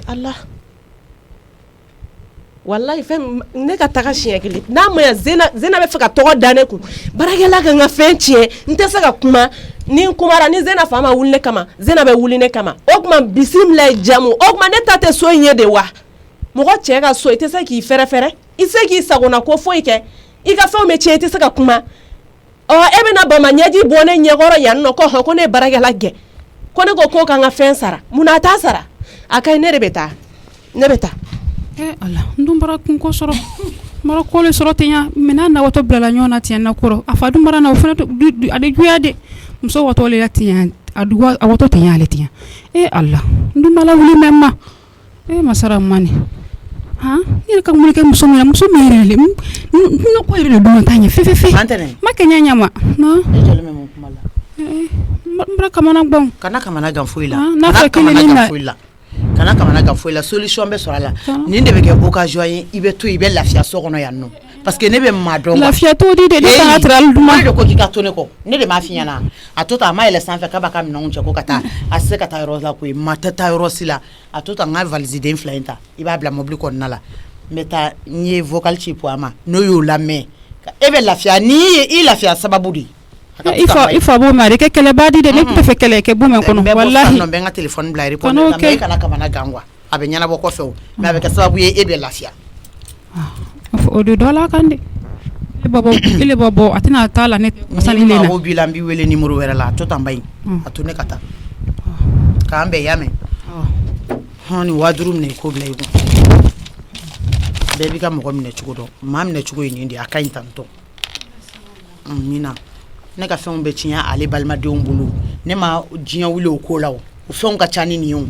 S2: ala wallahi fɛn ne ka taga siɲɛ kelen n'a ma ɲɛ Zena bɛ fɛ ka tɔgɔ da ne kun baarakɛla ka n ka fɛn tiɲɛ n tɛ se ka kuma ni n kumara ni Zena fa ma wuli ne kama Zena bɛ wuli ne kama o tuma bisimila jamu o tuma ne ta tɛ so in ye de wa mɔgɔ cɛ ka so i tɛ se k'i fɛrɛfɛrɛ i tɛ se k'i sagona ko foyi kɛ i ka fɛnw bɛ tiɲɛ i tɛ se ka kuma e bɛna bama ɲɛji bɔ ne ɲɛkɔrɔ yan nɔ ko ne ye baarakɛla gɛn ko ne ko k'o ka n ka fɛn sara mun na a t'a sara a ka ɲi ne de bɛ taa
S8: ala n dun bara kunko sɔrɔ mara kole sɔrɔ ten ya mɛ n'a na watɔ bilala ɲɔgɔn na ten na kɔrɔ a fa dun bara na o fana a de juguya de muso watɔ le la ten a watɔ ten ale ten ala n dun bala wuli mɛ ma masara mani han yɛrɛ ka mun kɛ muso min yɛrɛ le n ko yɛrɛ de dun ta ɲɛ fefefe ma kɛ ɲɛ ɲama na n bara kamana gbɔn
S5: kana kamana gan foyi la
S8: n'a fɔ kelen na
S5: kana kamana gan foyi la solution bɛ sɔrɔ a la nin de bɛ kɛ occasion ye i bɛ to i bɛ lafiya so kɔnɔ yan nɔ parce que ne bɛ maa dɔn
S8: lafiya to di de ne kan ka tɛrɛ ali duma
S5: ne de ko k'i ka to ne kɔ ne de m'a f'i ɲɛna a to ta a ma yɛlɛ sanfɛ k'a b'a ka minɛnw cɛ ko ka taa a tɛ se ka taa yɔrɔ la koyi maa tɛ taa yɔrɔ si la a to ta n ka valise den 2 in ta i b'a bila mobili kɔnɔna la n bɛ taa n ye vocal ci pour a ma n'o y'o lamɛn e bɛ lafiya n'i ye i lafiya sababu de
S8: i fa b'o ma a de kɛ kɛlɛba di de ne tun tɛ fɛ kɛlɛ kɛ bon kɔnɔ wallahi
S5: n bɛ n ka téléphone bila répondeur la mais e kana kamana gan quoi a bɛ ɲɛnabɔ kɔfɛ o mais a bɛ kɛ sababu ye e bɛ lafiya
S8: o de dɔ la kan de ele bɔ a tɛna taa la ne masali le la
S5: o bi la n b'i wele numéro wɛrɛ la a to tan ba in a to ne ka taa k'an bɛn y'a mɛn hɔn nin 5000 minɛ ko bila i kun bɛɛ b'i ka mɔgɔ minɛ cogo dɔn maa minɛ cogo ye nin de a ka ɲi tantɔ mina ne ka fɛnw bɛ tiɲɛ ale balimadenw bolo ne ma diɲɛ wuli o ko la o fɛnw ka ca ni nin ye o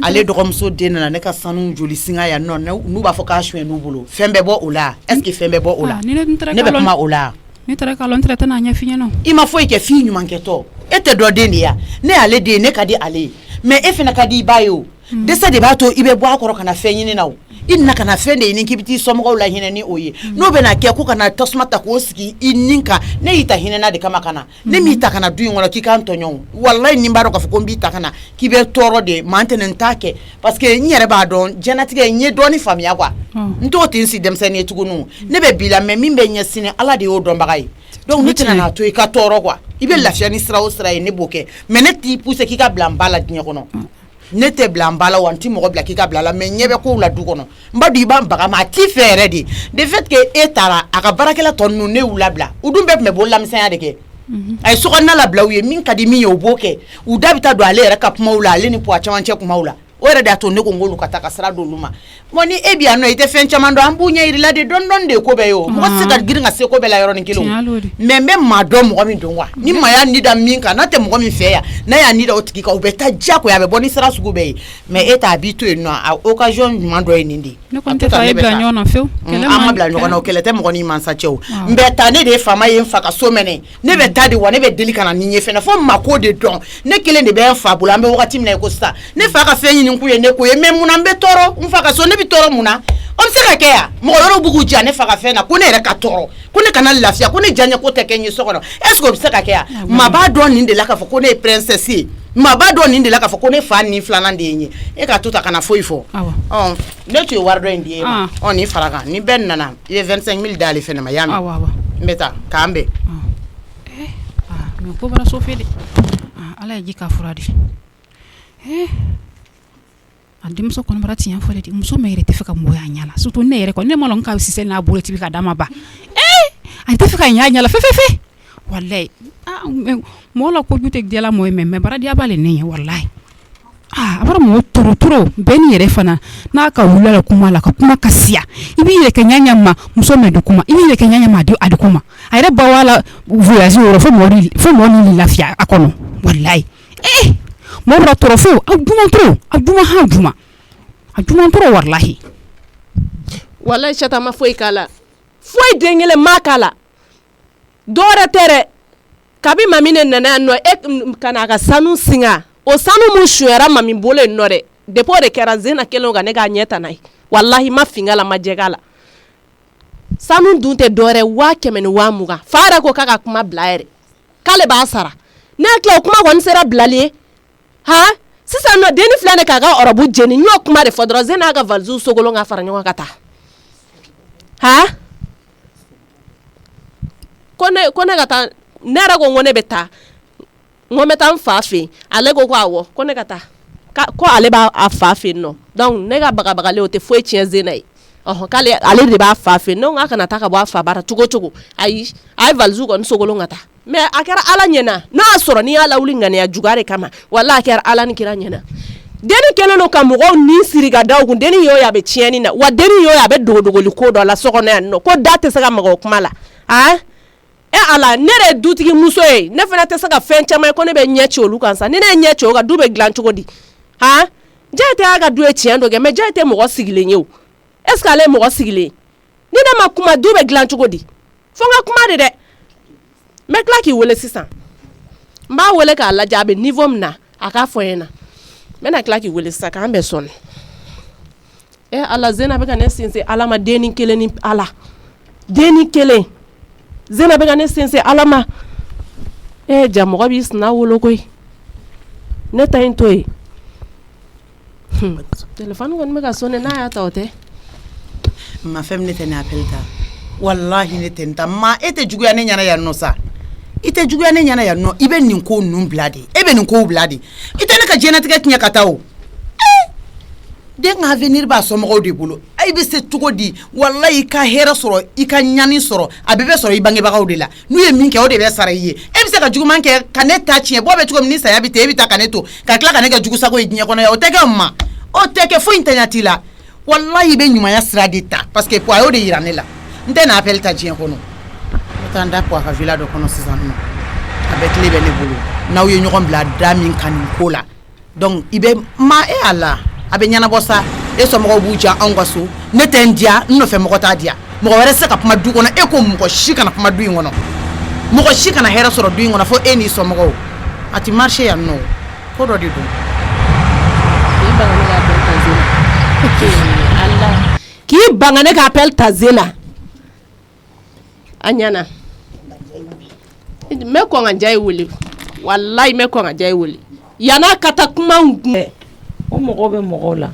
S5: ale dɔgɔmuso den nana ne ka sanu joli singa yan nɔ n'u b'a fɔ k'a suɲɛ n'u bolo fɛn bɛ bɔ o la est ce que fɛn bɛ bɔ o la ne bɛ kuma o la
S8: ne taara k'a lɔn n tɛrɛ tɛna ɲɛ f'i ɲɛna
S5: i ma foyi kɛ f'i ɲuman kɛtɔ e tɛ dɔ den de ya ne y'ale den ne ka di ale ye mais e fana ka di i ba ye o dɛsɛ de b'a to i bɛ bɔ a kɔrɔ ka na fɛn ɲini na o i na kana fɛn de ɲini k'i bɛ t'i somɔgɔw la hinɛ ni o ye n'o bɛna kɛ ko kana tasuma ta k'o sigi i nin kan ne y'i ta hinɛna de kama kana ne m'i ta kana du in kɔnɔ k'i k'an tɔɲɔgɔn walayi nin b'a dɔn k'a fɔ ko n b'i ta kana k'i bɛ tɔɔrɔ de maa tɛ nin t'a kɛ parce que n yɛrɛ b'a dɔn diɲɛlatigɛ n ye dɔɔni faamuya quoi n t'o ten si denmisɛnnin ye tuguni ne bɛ bi la mais min bɛ ɲɛ sini ala de y'o dɔnbaga ye donc ne tɛna n'a to i ka tɔɔrɔ quoi i bɛ lafiya ni sira o sira ye ne b'o kɛ mais ne t'i pousser k'i ka bila n ba la diɲɛ kɔnɔ ne tɛ bila n ba la wa n ti mɔgɔ bila k'i ka bila la mais ɲɛ bɛ kow la du kɔnɔ n b'a dɔn i b'an baga ma a t'i fɛ yɛrɛ de de fait que e taara a ka baarakɛla tɔ ninnu ne y'u labila u dun bɛɛ tun bɛ bololamisɛnya de kɛ a ye sokɔnɔna labila u ye min ka di min ye u b'o kɛ u da bɛ taa don ale yɛrɛ ka kumaw la ale ni puwa camancɛ kumaw la o yɛrɛ de y'a to ne ko n k'olu ka taa ka sira d'olu ma bon ni e bi yan nɔ i tɛ fɛn caman dɔn an b'u ɲɛ yir'i la de dɔɔni dɔɔni de ye ko bɛɛ ye o mɔgɔ tɛ se ka girin ka se ko bɛɛ la yɔrɔnin kelen o mais n bɛ maa dɔn mɔgɔ min don wa ni maa y'a ni da min kan n'a tɛ mɔgɔ min fɛ yan n'a y'a ni da o tigi kan u bɛ taa diyagoya a bɛ bɔ ni sira sugu bɛɛ ye mais e t'a b'i to yen nɔ a occasion ɲuman dɔ ye nin de ye
S8: ne kɔni tɛ fɛ e bila ɲɔgɔn na fewu
S5: an ma bila ɲɔgɔn na o kɛlɛ tɛ mɔgɔ ni mansa cɛ o n bɛ taa ne de ye faama ye n fa ka so mɛnɛ ne bɛ taa de wa ne bɛ deli ka na nin ye fɛnɛ fo n ma ko de dɔn ne kelen de bɛ n fa bolo an bɛ wagati min na i ko sisan ne fa ka fɛn ɲini kun ye ne ko ye mais munna n bɛ tɔɔrɔ n fa ka so ne bɛ tɔɔrɔ mun na o bɛ se ka kɛ yan mɔgɔ wɛrɛw b'u k'u diya ne fa ka fɛn na ko ne yɛrɛ ka tɔɔrɔ ko ne kana lafiya ko ne diyaɲɛ ko tɛ kɛ n ye so kɔnɔ est ce que o bɛ se ka kɛ yan maa b'a dɔn nin de la k'a fɔ ko ne ye princesse ye maa b'a dɔn nin de la k'a fɔ ko ne fa ni filanan de ye n ye e ka to ta kana foyi fɔ ne tun ye wari dɔ in di e ma nin fara kan ni bɛɛ nana i ye 25 000 d'ale fɛnɛ ma y'a mɛn n bɛ taa k'an bɛn
S8: mais ko bara so fɛ de ala ye ji ka fura de a denmuso kɔnɔbara tiɲɛ fɔlen de muso min yɛrɛ tɛ fɛ ka mɔgɔ y'a ɲɛ la surtout ne yɛrɛ kɔni ne ma dɔn k'a sisɛ n'a bolo tibi ka d'a ma ban a tɛ fɛ ka ɲɛ a ɲɛ la fɛ walayi mɔgɔ la kojugu tɛ diyala mɔgɔ ye mais baradiya b'ale ne ɲɛ walayi a bɔra mɔgɔ tɔrɔ bɛɛ ni yɛrɛ fana n'a ka wuli la kuma la ka kuma ka siya i b'i yɛrɛ kɛ ɲaɲa ma muso mɛ di kuma i b'i yɛrɛ kɛ ɲaɲa ma a di kuma a yɛrɛ ba wa la voyage yɔrɔ fo mɔgɔ ni lafiya a kɔnɔ walayi mɔgɔ bɔra tɔrɔ fewu a juma tɔrɔ walahi
S2: wallahi chata ma foyi kala foyi dengele ma kala dore tere kabi mamine nana no kana ka sanu singa o sanu mu shuera mami bole no de depo de kera zena kelo ga ne ga nyeta nai wallahi ma fingala ma jegala sanu dunte dore wa kemen wa muga fara ko kaka kuma blaere kale ba sara ne kla kuma gon sera blali ha sisa no deni flane kaga orobu jeni nyo kuma de fodro zena ga valzu sogolo nga fara nyo kata ha kone kata nera go ngone beta ngome tan fafe ale go ko awo kone kata ko ale ba afafe no donc nega baga le o te foi tien zenai kale ale de ba fafe no nga kana taka bo afa bara tugo ai valzu go nsogolo ngata me akara ala nyena no asoro ni ala ulinga ne ajugare kama wallahi akara ala ni kira nyena deni kelo no kamugo ni siriga daw kun deni yo ya be tieni na wa deni yo ya be dogo liko do la soko na no ko date saka mago kumala ha ala nere dutigi muso e ne fana te saka fen chama ko ne be nyechi olu kansa ni ne nyechi o ga dube glancho godi ha jete aga du etiendo ge me jete mo sigile nyew est ce que ale mo sigile ni na makuma dube glancho godi fonga kuma de me klaki wole sisa mba wole ka la jabe niveau mna aka foyena me na klaki wole sisa ka ambe son ala zena be kan sense ala ma deni kele ni ala deni kele zena be kan sense ala ma jamo ko bis na wolo koy ne tayin toy téléphone gon me ka sonné na ya tawte
S5: ma femme ne tene appelta wallahi ne tenta ma ete juguya ne nyana ya no sa ite juguya ne nyana ya no ibe nin ko num blade ebe nin ko blade ite ne ka jena tika kinya katawo de nga venir ba so mo de bolo ay be se tugo di wallahi ka hera soro ika nyani soro abebe soro ibange ba gawde la nu ye min ke o de be sara ye e be se ka jugu man ke kaneta chie bo be tugo minisa ya bite e bita kaneto ka kla kanega jugu sako yinya kono ya o teke ma o teke fo intanyati la wallahi be nyuma ya sra dita parce que po ayo de irane la nte na appel ta jien kono tanda po ka villa do kono sisan no avec les bele bolo na yo nyokon bla damin kan kola donc ibe ma e ala abe nyana bossa e so mo buja angwaso ne tendia no fe mo ta dia mo were se ka pama du kono e ko mo shika na pama du ngono mo ko shika na hera soro du ngono fo eni so mo ati marché ya no ko do di do
S2: ki bangane ka appel tazena anyana me ko ngajai wuli wallahi me ko ngajai wuli yana kata kuma
S6: o mogo be mogo la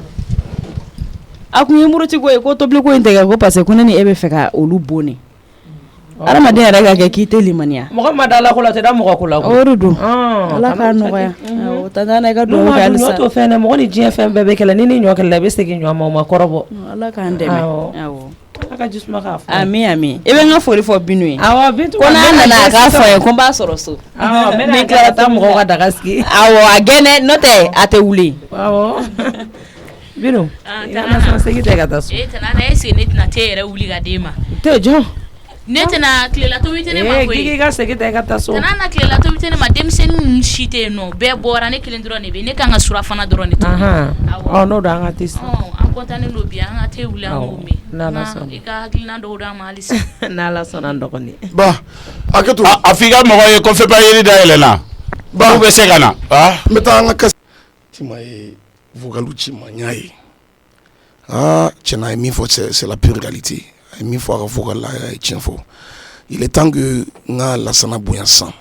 S6: akunye muruti go ko tobli ko intega ko parce que nani ebe feka olu bone ara ma de raga ke kite limania
S9: mogo madala ko la te da mogo ko la ko
S6: orudu ala ka no ya o tandana ga do ga alisa
S9: to fene mogo ni jien fe bebe kala ni nyokela be segi nyoma ma korobo
S6: ala ka ndeme awo
S9: aka jusma ka fo
S6: ami ebe nga fori fo binui
S9: awo bintu
S6: ko na na ka fo e ko ba soro so
S9: me kala ta mogo ga dagaski
S6: awo agene note ate wuli
S9: awo bino ina sa segi te ga taso
S10: tana ese ne na te era wuli ga dema
S9: te jo
S10: nete na klela to mitene ma koy
S9: gigi ga segi te ga taso
S10: tana na klela to mitene ma demsen shite no be bora ne kilendro ne be ne kanga sura fana dro ne to
S9: no da nga tis
S10: an kontane no bi an ate wula ngumi
S9: na la son
S10: ka kilina do da malisa
S9: na la son ando koni
S4: ba aketu afika mo ye ko fe ba yeli da elena ba be se kana
S1: meta nga kas timaye vogaluchi manyai chena mi faut c'est la pure réalité mi faut avoir vogal la tienfo il est temps que nga la sana bouyansan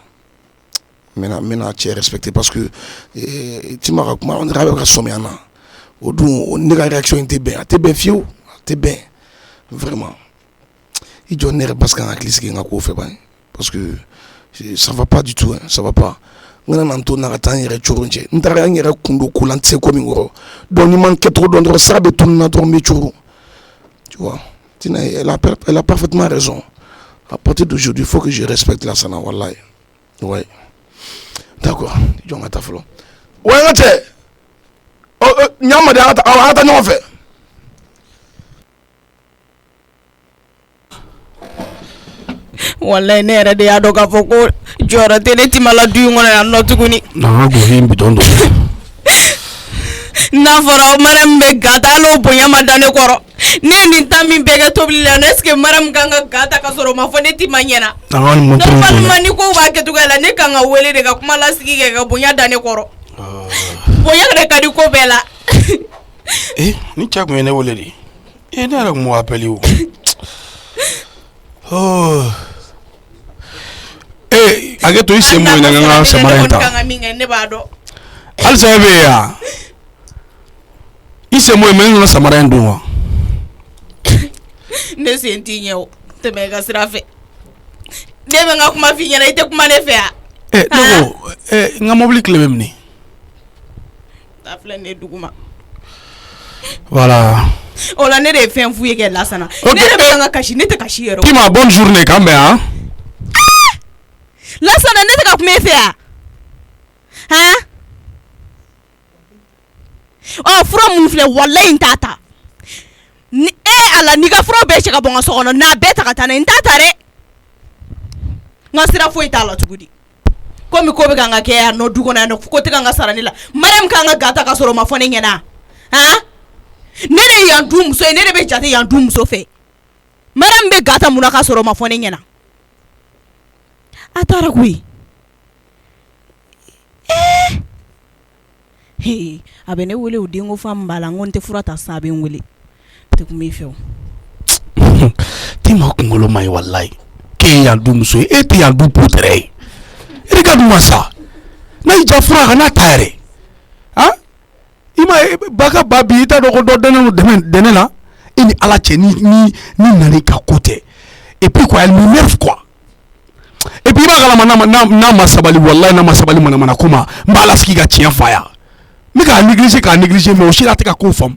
S1: mena tu respecté parce que timara kuma on rabe ka somiana odu on nega réaction était bien fiou t'es bien vraiment il jonne parce qu'on a glissé nga ko fait ba parce que ça va pas du tout ça va pas ngana nanto na ratan yere choronje ndara yere kundo kulantse ko mingoro donc ni manque trop d'ondre sabe tout na dormi choro tu vois tina elle a parfaitement raison à partir d'aujourd'hui il faut que je respecte la sana wallahi ouais d'accord jonga ta flo ouais ngate nyama de ata no fe
S3: wallahi ne yɛrɛ de y'a dɔn k'a fɔ ko jɔyɔrɔ tɛ ne timala du in kɔnɔ yan nɔ tuguni.
S1: n'an ka gohi bitɔn dɔ
S3: n'a fɔra o mɛrɛ min bɛ gata n'o bonya ma da ne kɔrɔ ne nin ta min bɛɛ kɛ tobili la est ce que Mariam kan ka ga ta ka sɔrɔ o ma fɔ ne ti ma ɲɛna normalement ni ko b'a kɛcogoya la ne kan ka wele de ka kuma lasigi kɛ ka bonya da ne kɔrɔ bonya de ka di ko bɛɛ la
S1: ni cɛ kun ye ne wele de ne yɛrɛ kun m'o appelé o hakɛ to i sen mun na n ka samara in ta halisa e bɛ yen wa i sen mun mɛ n ka samara in dun wa
S3: ne sen t'i ɲɛ o tɛmɛ i ka sira fɛ ne bɛ n ka kuma f'i ɲɛna i tɛ kuma ne fɛ yan
S1: ne ko n ka mobili tile bɛ minɛ
S3: a filɛ ne duguma
S1: voilà
S3: o la ne de ye fɛn f'u ye kɛ Lasana ne de bɛ n ka kasi ne tɛ kasi yɛrɛ
S1: Tima bonne journée kan bɛn han
S3: Lasana ne tɛ ka kuma e fɛ yan fura mun filɛ walayi n t'a ta ni ala n'i ka fura bɛɛ cɛ ka bɔ n ka so kɔnɔ n'a bɛɛ ta ka taa n'a ye n t'a ta dɛ n ka sira foyi t'a la tuguni komi ko bɛ kan ka kɛ yan nɔ du kɔnɔ yan nɔ ko tɛ kan ka sara ne la Mariam kan ka gata ka sɔrɔ o ma fɔ ne ɲɛna ne de ye yan du muso ye ne de bɛ jate yan du muso fɛ Mariam bɛ gata mun na ka sɔrɔ o ma fɔ ne ɲɛna a taara koyi a bɛ ne wele o denko fa min b'a la n ko n tɛ fura ta sisan a bɛ n wele tɛ kun b'i fɛ o
S1: Tima kunkolo ma ɲi walayi k'e yan du muso ye e tɛ yan du putɛrɛ ye e ka duma sa n'a y'i ja fura kan n'a ta yɛrɛ i ma baka ba bi i t'a dɔn ko dɔ dɛnɛ la e ni ala cɛ ni nani ka ko tɛ et puis quoi elle m'énerve quoi et puis i b'a kalama n'a ma sabali walayi n'a ma sabali manamana ko ma n b'a lasigi ka tiɲɛ fa yan n bɛ k'a négliger mais o si la tɛ ka ko faamu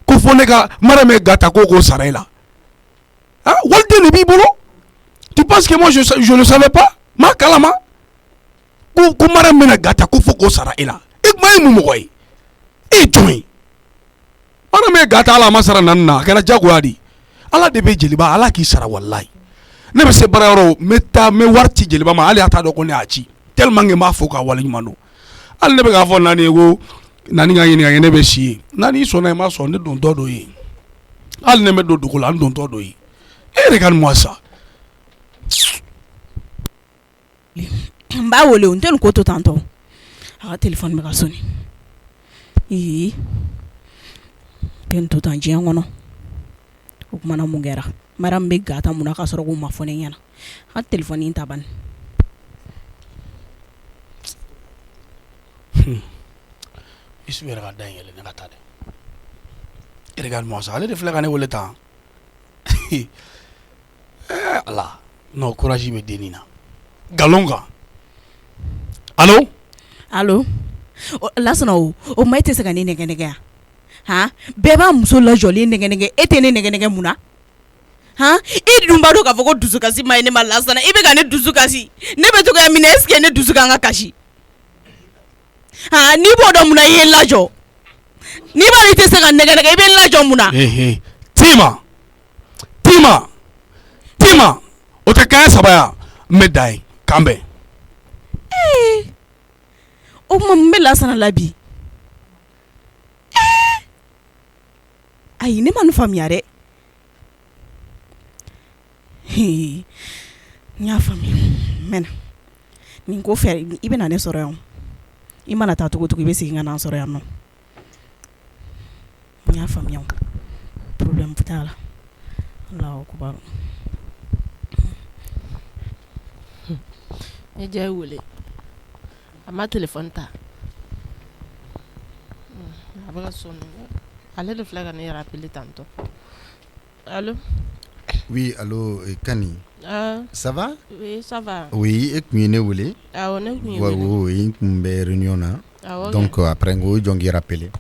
S1: ko fɔ ne ka Mariam ye gata k'o sara e la waliden de b'i bolo tu penses que moi je le savais pas ma kalama ko Mariam bɛna gata ko fɔ k'o sara e la e kuma ye mun mɔgɔ ye e ye jɔn ye Mariam ye gata ala a ma sara naani na a kɛra jagoya de ala de bɛ jeliba ala k'i sara walayi ne bɛ se baarayɔrɔ n bɛ wari ci jeliba ma hali a t'a dɔn ko ne y'a ci tellement que n b'a fɔ k'a waleɲuman don hali ne bɛ k'a fɔ Nani ye ko Nani ka ɲininka ne bɛ si ye Nani sɔnna i ma sɔn ne dontɔ dɔ ye hali ne bɛ don dugu la n dontɔ dɔ ye e yɛrɛ ka ni moi sa
S3: n b'a wele o n tɛ nin ko to tantɔ a ka téléphone bɛ ka sonné n tɛ nin to tan diɲɛ kɔnɔ o kumana mun kɛra Mariam bɛ gata mun na ka sɔrɔ k'o ma fɔ ne ɲɛna a ka téléphone in ta bani
S1: Isu yɛrɛ ka da in yɛlɛ ne ka taa dɛ e yɛrɛ ka ni moi sa ale de filɛ ka ne wele tan ala non courage bɛ denni na galon kan allo
S3: Lasana o ma e tɛ se ka ne nɛgɛ yan bɛɛ b'a muso lajɔlen nɛgɛ e tɛ ne nɛgɛ mun na i dun b'a dɔn k'a fɔ ko dusukasi ma ɲi ne ma Lasana i bɛ ka ne dusukasi ne bɛ to ka minɛ est ce que ne dusu kan ka kasi n'i b'o dɔn mun na i ye n lajɔ n'i b'a i tɛ se ka nɛgɛ i bɛ n lajɔ mun na
S1: Tima o tɛ kɛɲɛ saba yan n bɛ da ye k'an bɛn
S3: o kuma mun bɛ Lasana la bi ayi ne ma nin faamuya dɛ n y'a faamuya mɛna nin ko fɛ i bɛna ne sɔrɔ yan i mana taa cogo i bɛ segin ka na sɔrɔ yan nɔ n y'a faamuya problème t'a la Allahu akbar
S11: ne jɛ wele a ma téléphone ta a bɛ ka sonné ale de filɛ ka ne rappeler tantôt allo
S12: oui allo Kani ça va
S11: oui ça va
S12: oui e kun ye ne wele
S11: awɔ ne kun ye
S12: wele oui n kun bɛ réunion na donc après n ko jɔn k'i rappeler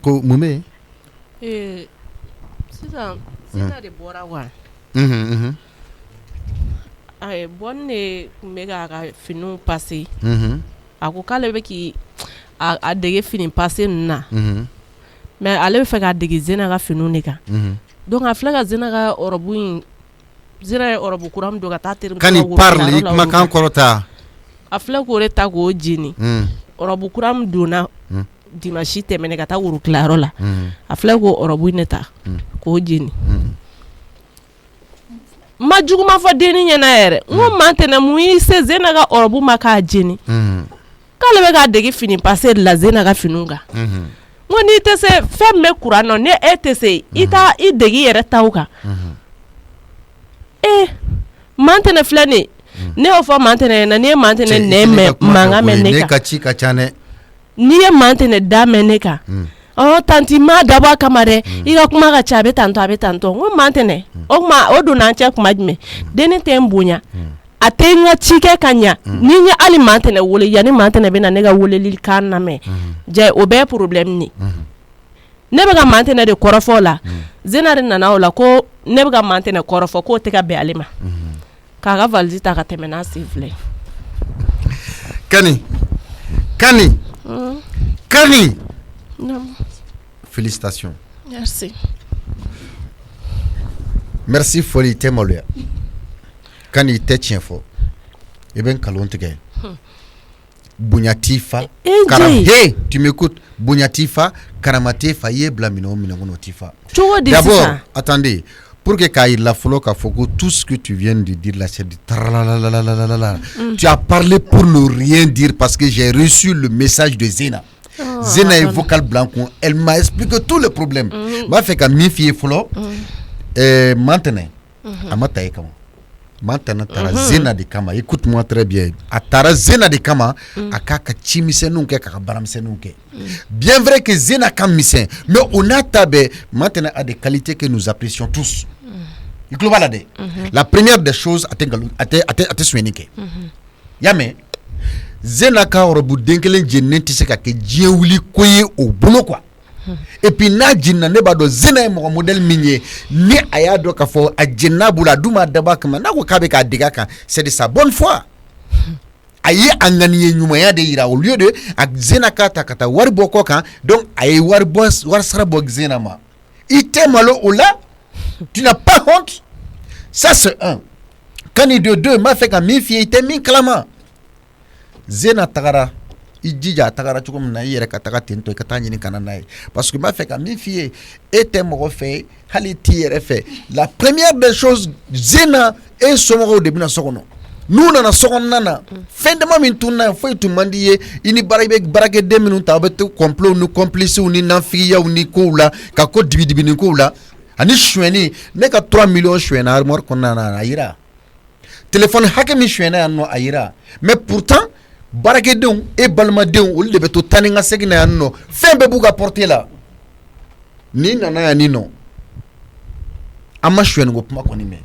S12: ko mun bɛ yen
S11: sisan Zena de bɔra wa bɔnni de kun bɛ k'a ka finiw passer a ko k'ale bɛ k'i a dege fini passer ninnu na mais ale bɛ fɛ k'a dege Zena ka finiw de kan donc a filɛ ka Zena ka robe in Zena ye robe kura min don ka taa terimuso
S12: Kani parle i kumakan kɔrɔta
S11: a filɛ k'o de ta k'o jeni robe kura min donna dimanche tɛmɛnen ka taa worokilayɔrɔ la a filɛ ko ɔrɔbu ne ta k'o jeni ma juguma fɔ denni ɲɛna yɛrɛ n ko maa tɛnɛ mun y'i se Zena ka ɔrɔbu ma k'a jeni k'ale bɛ k'a dege fini pase de la Zena ka finiw kan n ko n'i tɛ se fɛn bɛ kuran nɔ ni e tɛ se i dege i yɛrɛ taw kan maa tɛnɛ filɛ nin ne y'o fɔ maa tɛnɛ ɲɛna n'i ye maa tɛnɛ nɛ mɛn mankan mɛn ne kan
S12: ka ci ka ca dɛ
S11: n'i ye maa tɛnɛ da mɛn ne kan tanti ma dabɔ a kama dɛ i ka kuma ka ca a bɛ tantɔ n ko maa tɛnɛ o kuma o donna an cɛ kuma jumɛn denni tɛ n bonya a tɛ n ka ci kɛ ka ɲa ni n ye hali maa tɛnɛ wele yanni maa tɛnɛ bɛ na ne ka weleli kan lamɛn jɛ o bɛɛ ye problème ne ne bɛ ka maa tɛnɛ de kɔrɔfɔ o la Zena de nana o la ko ne bɛ ka maa tɛnɛ kɔrɔfɔ k'o tɛ ka bɛn ale ma k'a ka valise ta ka tɛmɛ n'a sen filɛ
S12: Kani félicitations merci foli tɛ maloya Kani tɛ tiɲɛ fɔ i bɛ nkalon tigɛ bonya t'i fa tu m'écoutes bonya t'i fa karama t'i fa i ye bila minɛn o minɛn kɔnɔ o t'i fa d'abord attendez pour que k'a yira fɔlɔ k'a fɔ ko tout ce que tu viens de dire là c'est du tralalalala tu as parlé pour ne rien dire parce que j'ai reçu le message de Zena Zena est vocal blanc elle m'a expliqué tous les problèmes m'a fait ka min f'i ye fɔlɔ maintenant a ma ta e kama maintenant taara Zena de kama écoute-moi très bien a taara Zena de kama a k'a ka cimisɛnninw kɛ k'a ka baaramisɛnninw kɛ bien vrai que Zena ka misɛn mais on a ta bɛɛ maintenant a des qualités que nous apprécions tous i tulo b'a la dɛ la première des choses a tɛ sonyɛni kɛ y'a mɛn Zena ka ɔrɔbu den kelen jeninen tɛ se ka kɛ diɲɛ wuli ko ye o bolo quoi et puis n'a jenina ne b'a dɔn Zena ye mɔgɔ modèle min ye ni a y'a dɔn k'a fɔ a jenina bolo a dun m'a dabɔ a kama n'a ko k'a bɛ k'a dege a kan c'est de sa bonne foi a ye a ŋaniye ɲumanya de yira au lieu de a Zena k'a ta ka taa wari bɔ kɔ kan donc a ye wari sara bɔ Zena ma i tɛ malo o la tu n'as pas honte ça c'est un Kani de deux m'a fait ka min f'i ye i tɛ min kalama Zena tagara i jija a tagara cogo min na i yɛrɛ ka taga ten tɔ i ka taa ɲini kana n'a ye parce que m'a fɛ ka min f'i ye e tɛ mɔgɔ fɛ hali t'i yɛrɛ fɛ la première des choses Zena e somɔgɔw de bɛna so kɔnɔ n'u nana so kɔnɔna na fɛn dama min tunna ye foyi tun man di ye i ni baara i bɛ baarakɛden minnu ta aw bɛ to complot ni complices ni nafigiyaw ni kow la ka ko dibi ni kow la ani suɲɛni ne ka 3 millions suɲɛna armoire kɔnɔna na a yira téléphone hakɛ min suɲɛna yan nɔ a yira mais pourtant baarakɛdenw e balimadenw olu de bɛ to taa ni ka segin na yan nɔ fɛn bɛɛ b'u ka portée la ni nana yan ni nɔ an ma suɲɛni ko kuma kɔni mɛn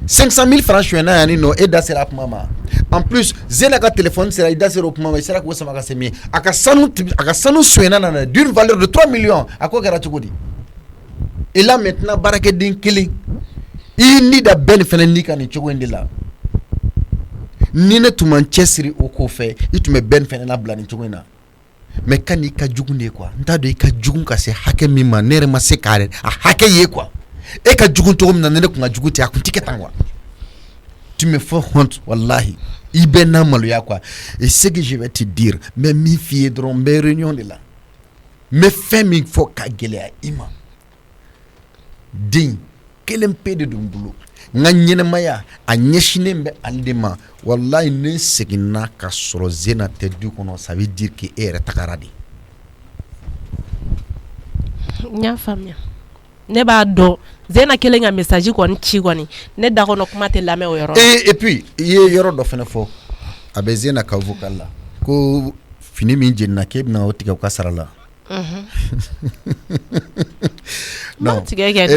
S12: 500 000 francs suɲɛna yan ni nɔ e da sera a kuma ma en plus Zena ka téléphone sera i da sera o kuma ma i sera k'o sama ka se min a ka sanu suɲɛna na d'une valeur de 3 millions a ko kɛra cogo di et là maintenant baarakɛden kelen i ni da bɛɛ nin fɛnɛ ni ka nin cogo in de la ni ne tun man cɛsiri o ko fɛ i tun bɛ bɛn fɛnɛ labila nin cogo in na mais Kani i ka jugu de quoi n t'a dɔn i ka jugu ka se hakɛ min ma ne yɛrɛ ma se k'a a hakɛ ye quoi e ka jugu cogo min na ne tun ka jugu ten a tun ti kɛ tan quoi tu me fais honte wallahi i bɛ n'a maloya quoi et ce que je vais te dire mais min f'i ye dɔrɔn n bɛ réunion de la n bɛ fɛn min fɔ ka gɛlɛya i ma den kelen pe de don n bolo n ka ɲɛnɛmaya a ɲɛsinen bɛ ale de ma wallahi ne seginna ka sɔrɔ Zena tɛ du kɔnɔ ça veut dire que e yɛrɛ tagara de
S11: n y'a faamuya ne b'a dɔn Zena kelen ka message kɔni ci kɔni ne da kɔnɔ kuma tɛ lamɛn o yɔrɔ
S12: et puis i ye yɔrɔ dɔ fɛnɛ fɔ a bɛ Zena ka vocal la ko fini min jenina k'e bɛna o tigɛ u ka sara la non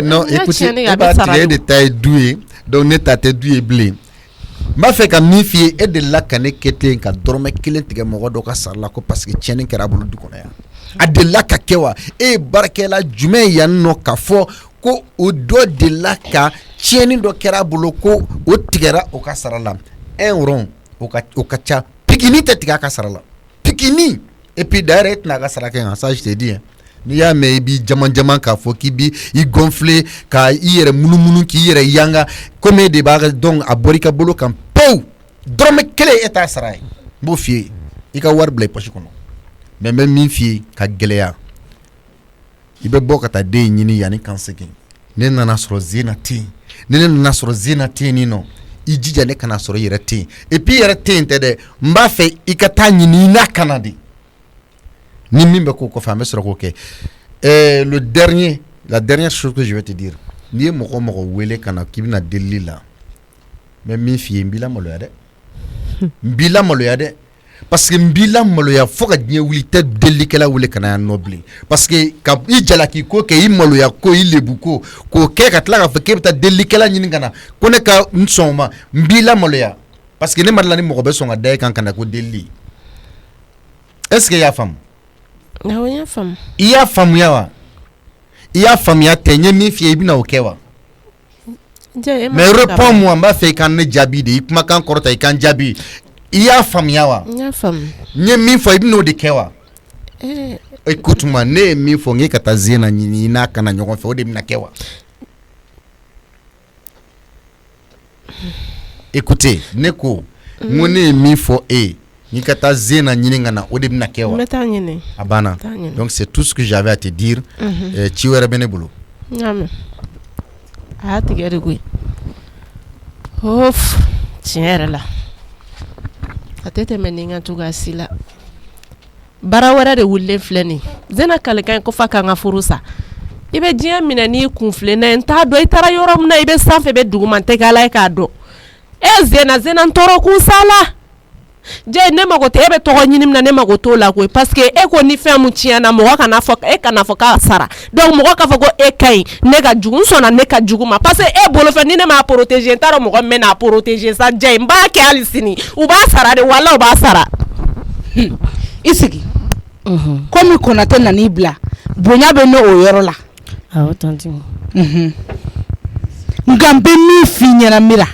S12: non écoutez e b'a tigɛ e de ta ye du ye donc ne ta tɛ du ye bilen n b'a fɛ ka min f'i ye e delila ka ne kɛ ten ka dɔrɔmɛ kelen tigɛ mɔgɔ dɔ ka sara la ko parce que tiɲɛni kɛra a bolo du kɔnɔ yan a delila ka kɛ wa e ye baarakɛla jumɛn yan nɔ k'a fɔ ko o dɔ delila ka tiɲɛni dɔ kɛra a bolo ko o tigɛra o ka sara la 1 rond o ka ca pikini tɛ tigɛ a ka sara la pikini et puis d'ailleurs e tɛna a ka sara kɛ nka ça je te dis hein n'i y'a mɛn i b'i jaman k'a fɔ k'i bi i gonfler ka i yɛrɛ munumunu k'i yɛrɛ yanga comme e de b'a dɔn a bɔra i ka bolo kan pewu dɔrɔmɛ kelen e t'a sara ye n b'o f'i ye i ka wari bila i poche kɔnɔ mais même min fi ka gɛlɛya i bɛ bɔ ka taa den ɲini yanni kan segin ne nana sɔrɔ zena ten ne nana sɔrɔ zena ten ni nɔ i jija ne kana sɔrɔ yɛrɛ ten et puis yɛrɛ ten tɛ dɛ n b'a fɛ i ka taa ɲini i n'a kana de ni min bɛ k'o kɔfɛ an bɛ sɔrɔ k'o kɛ la dernière chose que je vais te dire n'i ye mɔgɔ mɔgɔ wele ka na k'i bɛna delili la n bɛ min f'i ye n b'i lamaloya dɛ n b'i lamaloya dɛ parce que n b'i lamaloya fo ka diɲɛ wuli tɛ delilikɛla wele ka na yan nɔ bilen parce que ka i jalaki ko kɛ i maloya ko i lebu ko k'o kɛ ka tila k'a fɔ k'e bɛ taa delilikɛla ɲini ka na ko ne ka n sɔn o ma n b'i lamaloya parce que ne ma dala ni mɔgɔ bɛ sɔn ka da e kan ka na ko delili est ce que i y'a faamu.
S11: awɔ n y'a faamu.
S12: I y'a faamuya wa i y'a faamuya tɛ n ye min f'i ye i bɛna o kɛ wa. mais réponds moi n b'a fɛ i ka ne jaabi de i kumakan kɔrɔta i kan jaabi i y'a faamuya wa.
S11: n y'a faamu.
S12: n ye min fɔ i bɛna o de kɛ wa. écoute-moi ne ye min fɔ n k'e ka taa zena ɲini i n'a kana ɲɔgɔn fɛ o de bɛna kɛ wa. écoutez ne ko n ko ne ye min fɔ e ye n'i ka taa zena ɲini ka na o de bɛna kɛ wa.
S11: n bɛ taa ɲini.
S12: a banna donc c'est tout ce que j'avais à te dire. ci wɛrɛ bɛ ne bolo.
S11: n y'a mɛn a y'a tigɛ de koyi ouf tiɲɛ yɛrɛ la a tɛ tɛmɛ ni n ka cogoya si la baara wɛrɛ de wulilen filɛ nin zena kalikan ko fa k'an ka furu sa i bɛ diɲɛ minɛ n'i kun filenna ye n t'a dɔn i taara yɔrɔ min na i bɛ sanfɛ i bɛ duguma n tɛ kɛ ala ye k'a dɔn zena n tɔɔrɔ kun sa la jɛ ne mago tɛ e bɛ tɔgɔ ɲini min na ne mago t'o la koyi parce que e ko ni fɛn mun tiɲɛna mɔgɔ kana fɔ k'a sara donc mɔgɔ k'a fɔ ko e ka ɲi ne ka jugu n sɔnna ne ka jugu ma parce que e bolo fɛ ni ne m'a protéger n t'a dɔn mɔgɔ min bɛ n'a protéger sa jɛ n b'a kɛ hali sini u b'a sara de wala u b'a sara.
S2: i sigi komi Konate nan'i bila bonya bɛ ne o yɔrɔ la.
S11: awɔ tanti.
S2: nka n bɛ min f'i ɲɛna mira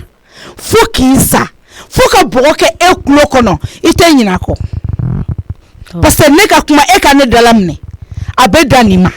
S2: fo k'i sa. fo ka bɔgɔ kɛ e kulo kɔnɔ i tɛ ɲinɛ a kɔ parce que ne ka kuma e ka ne dala minɛ a bɛ da nin ma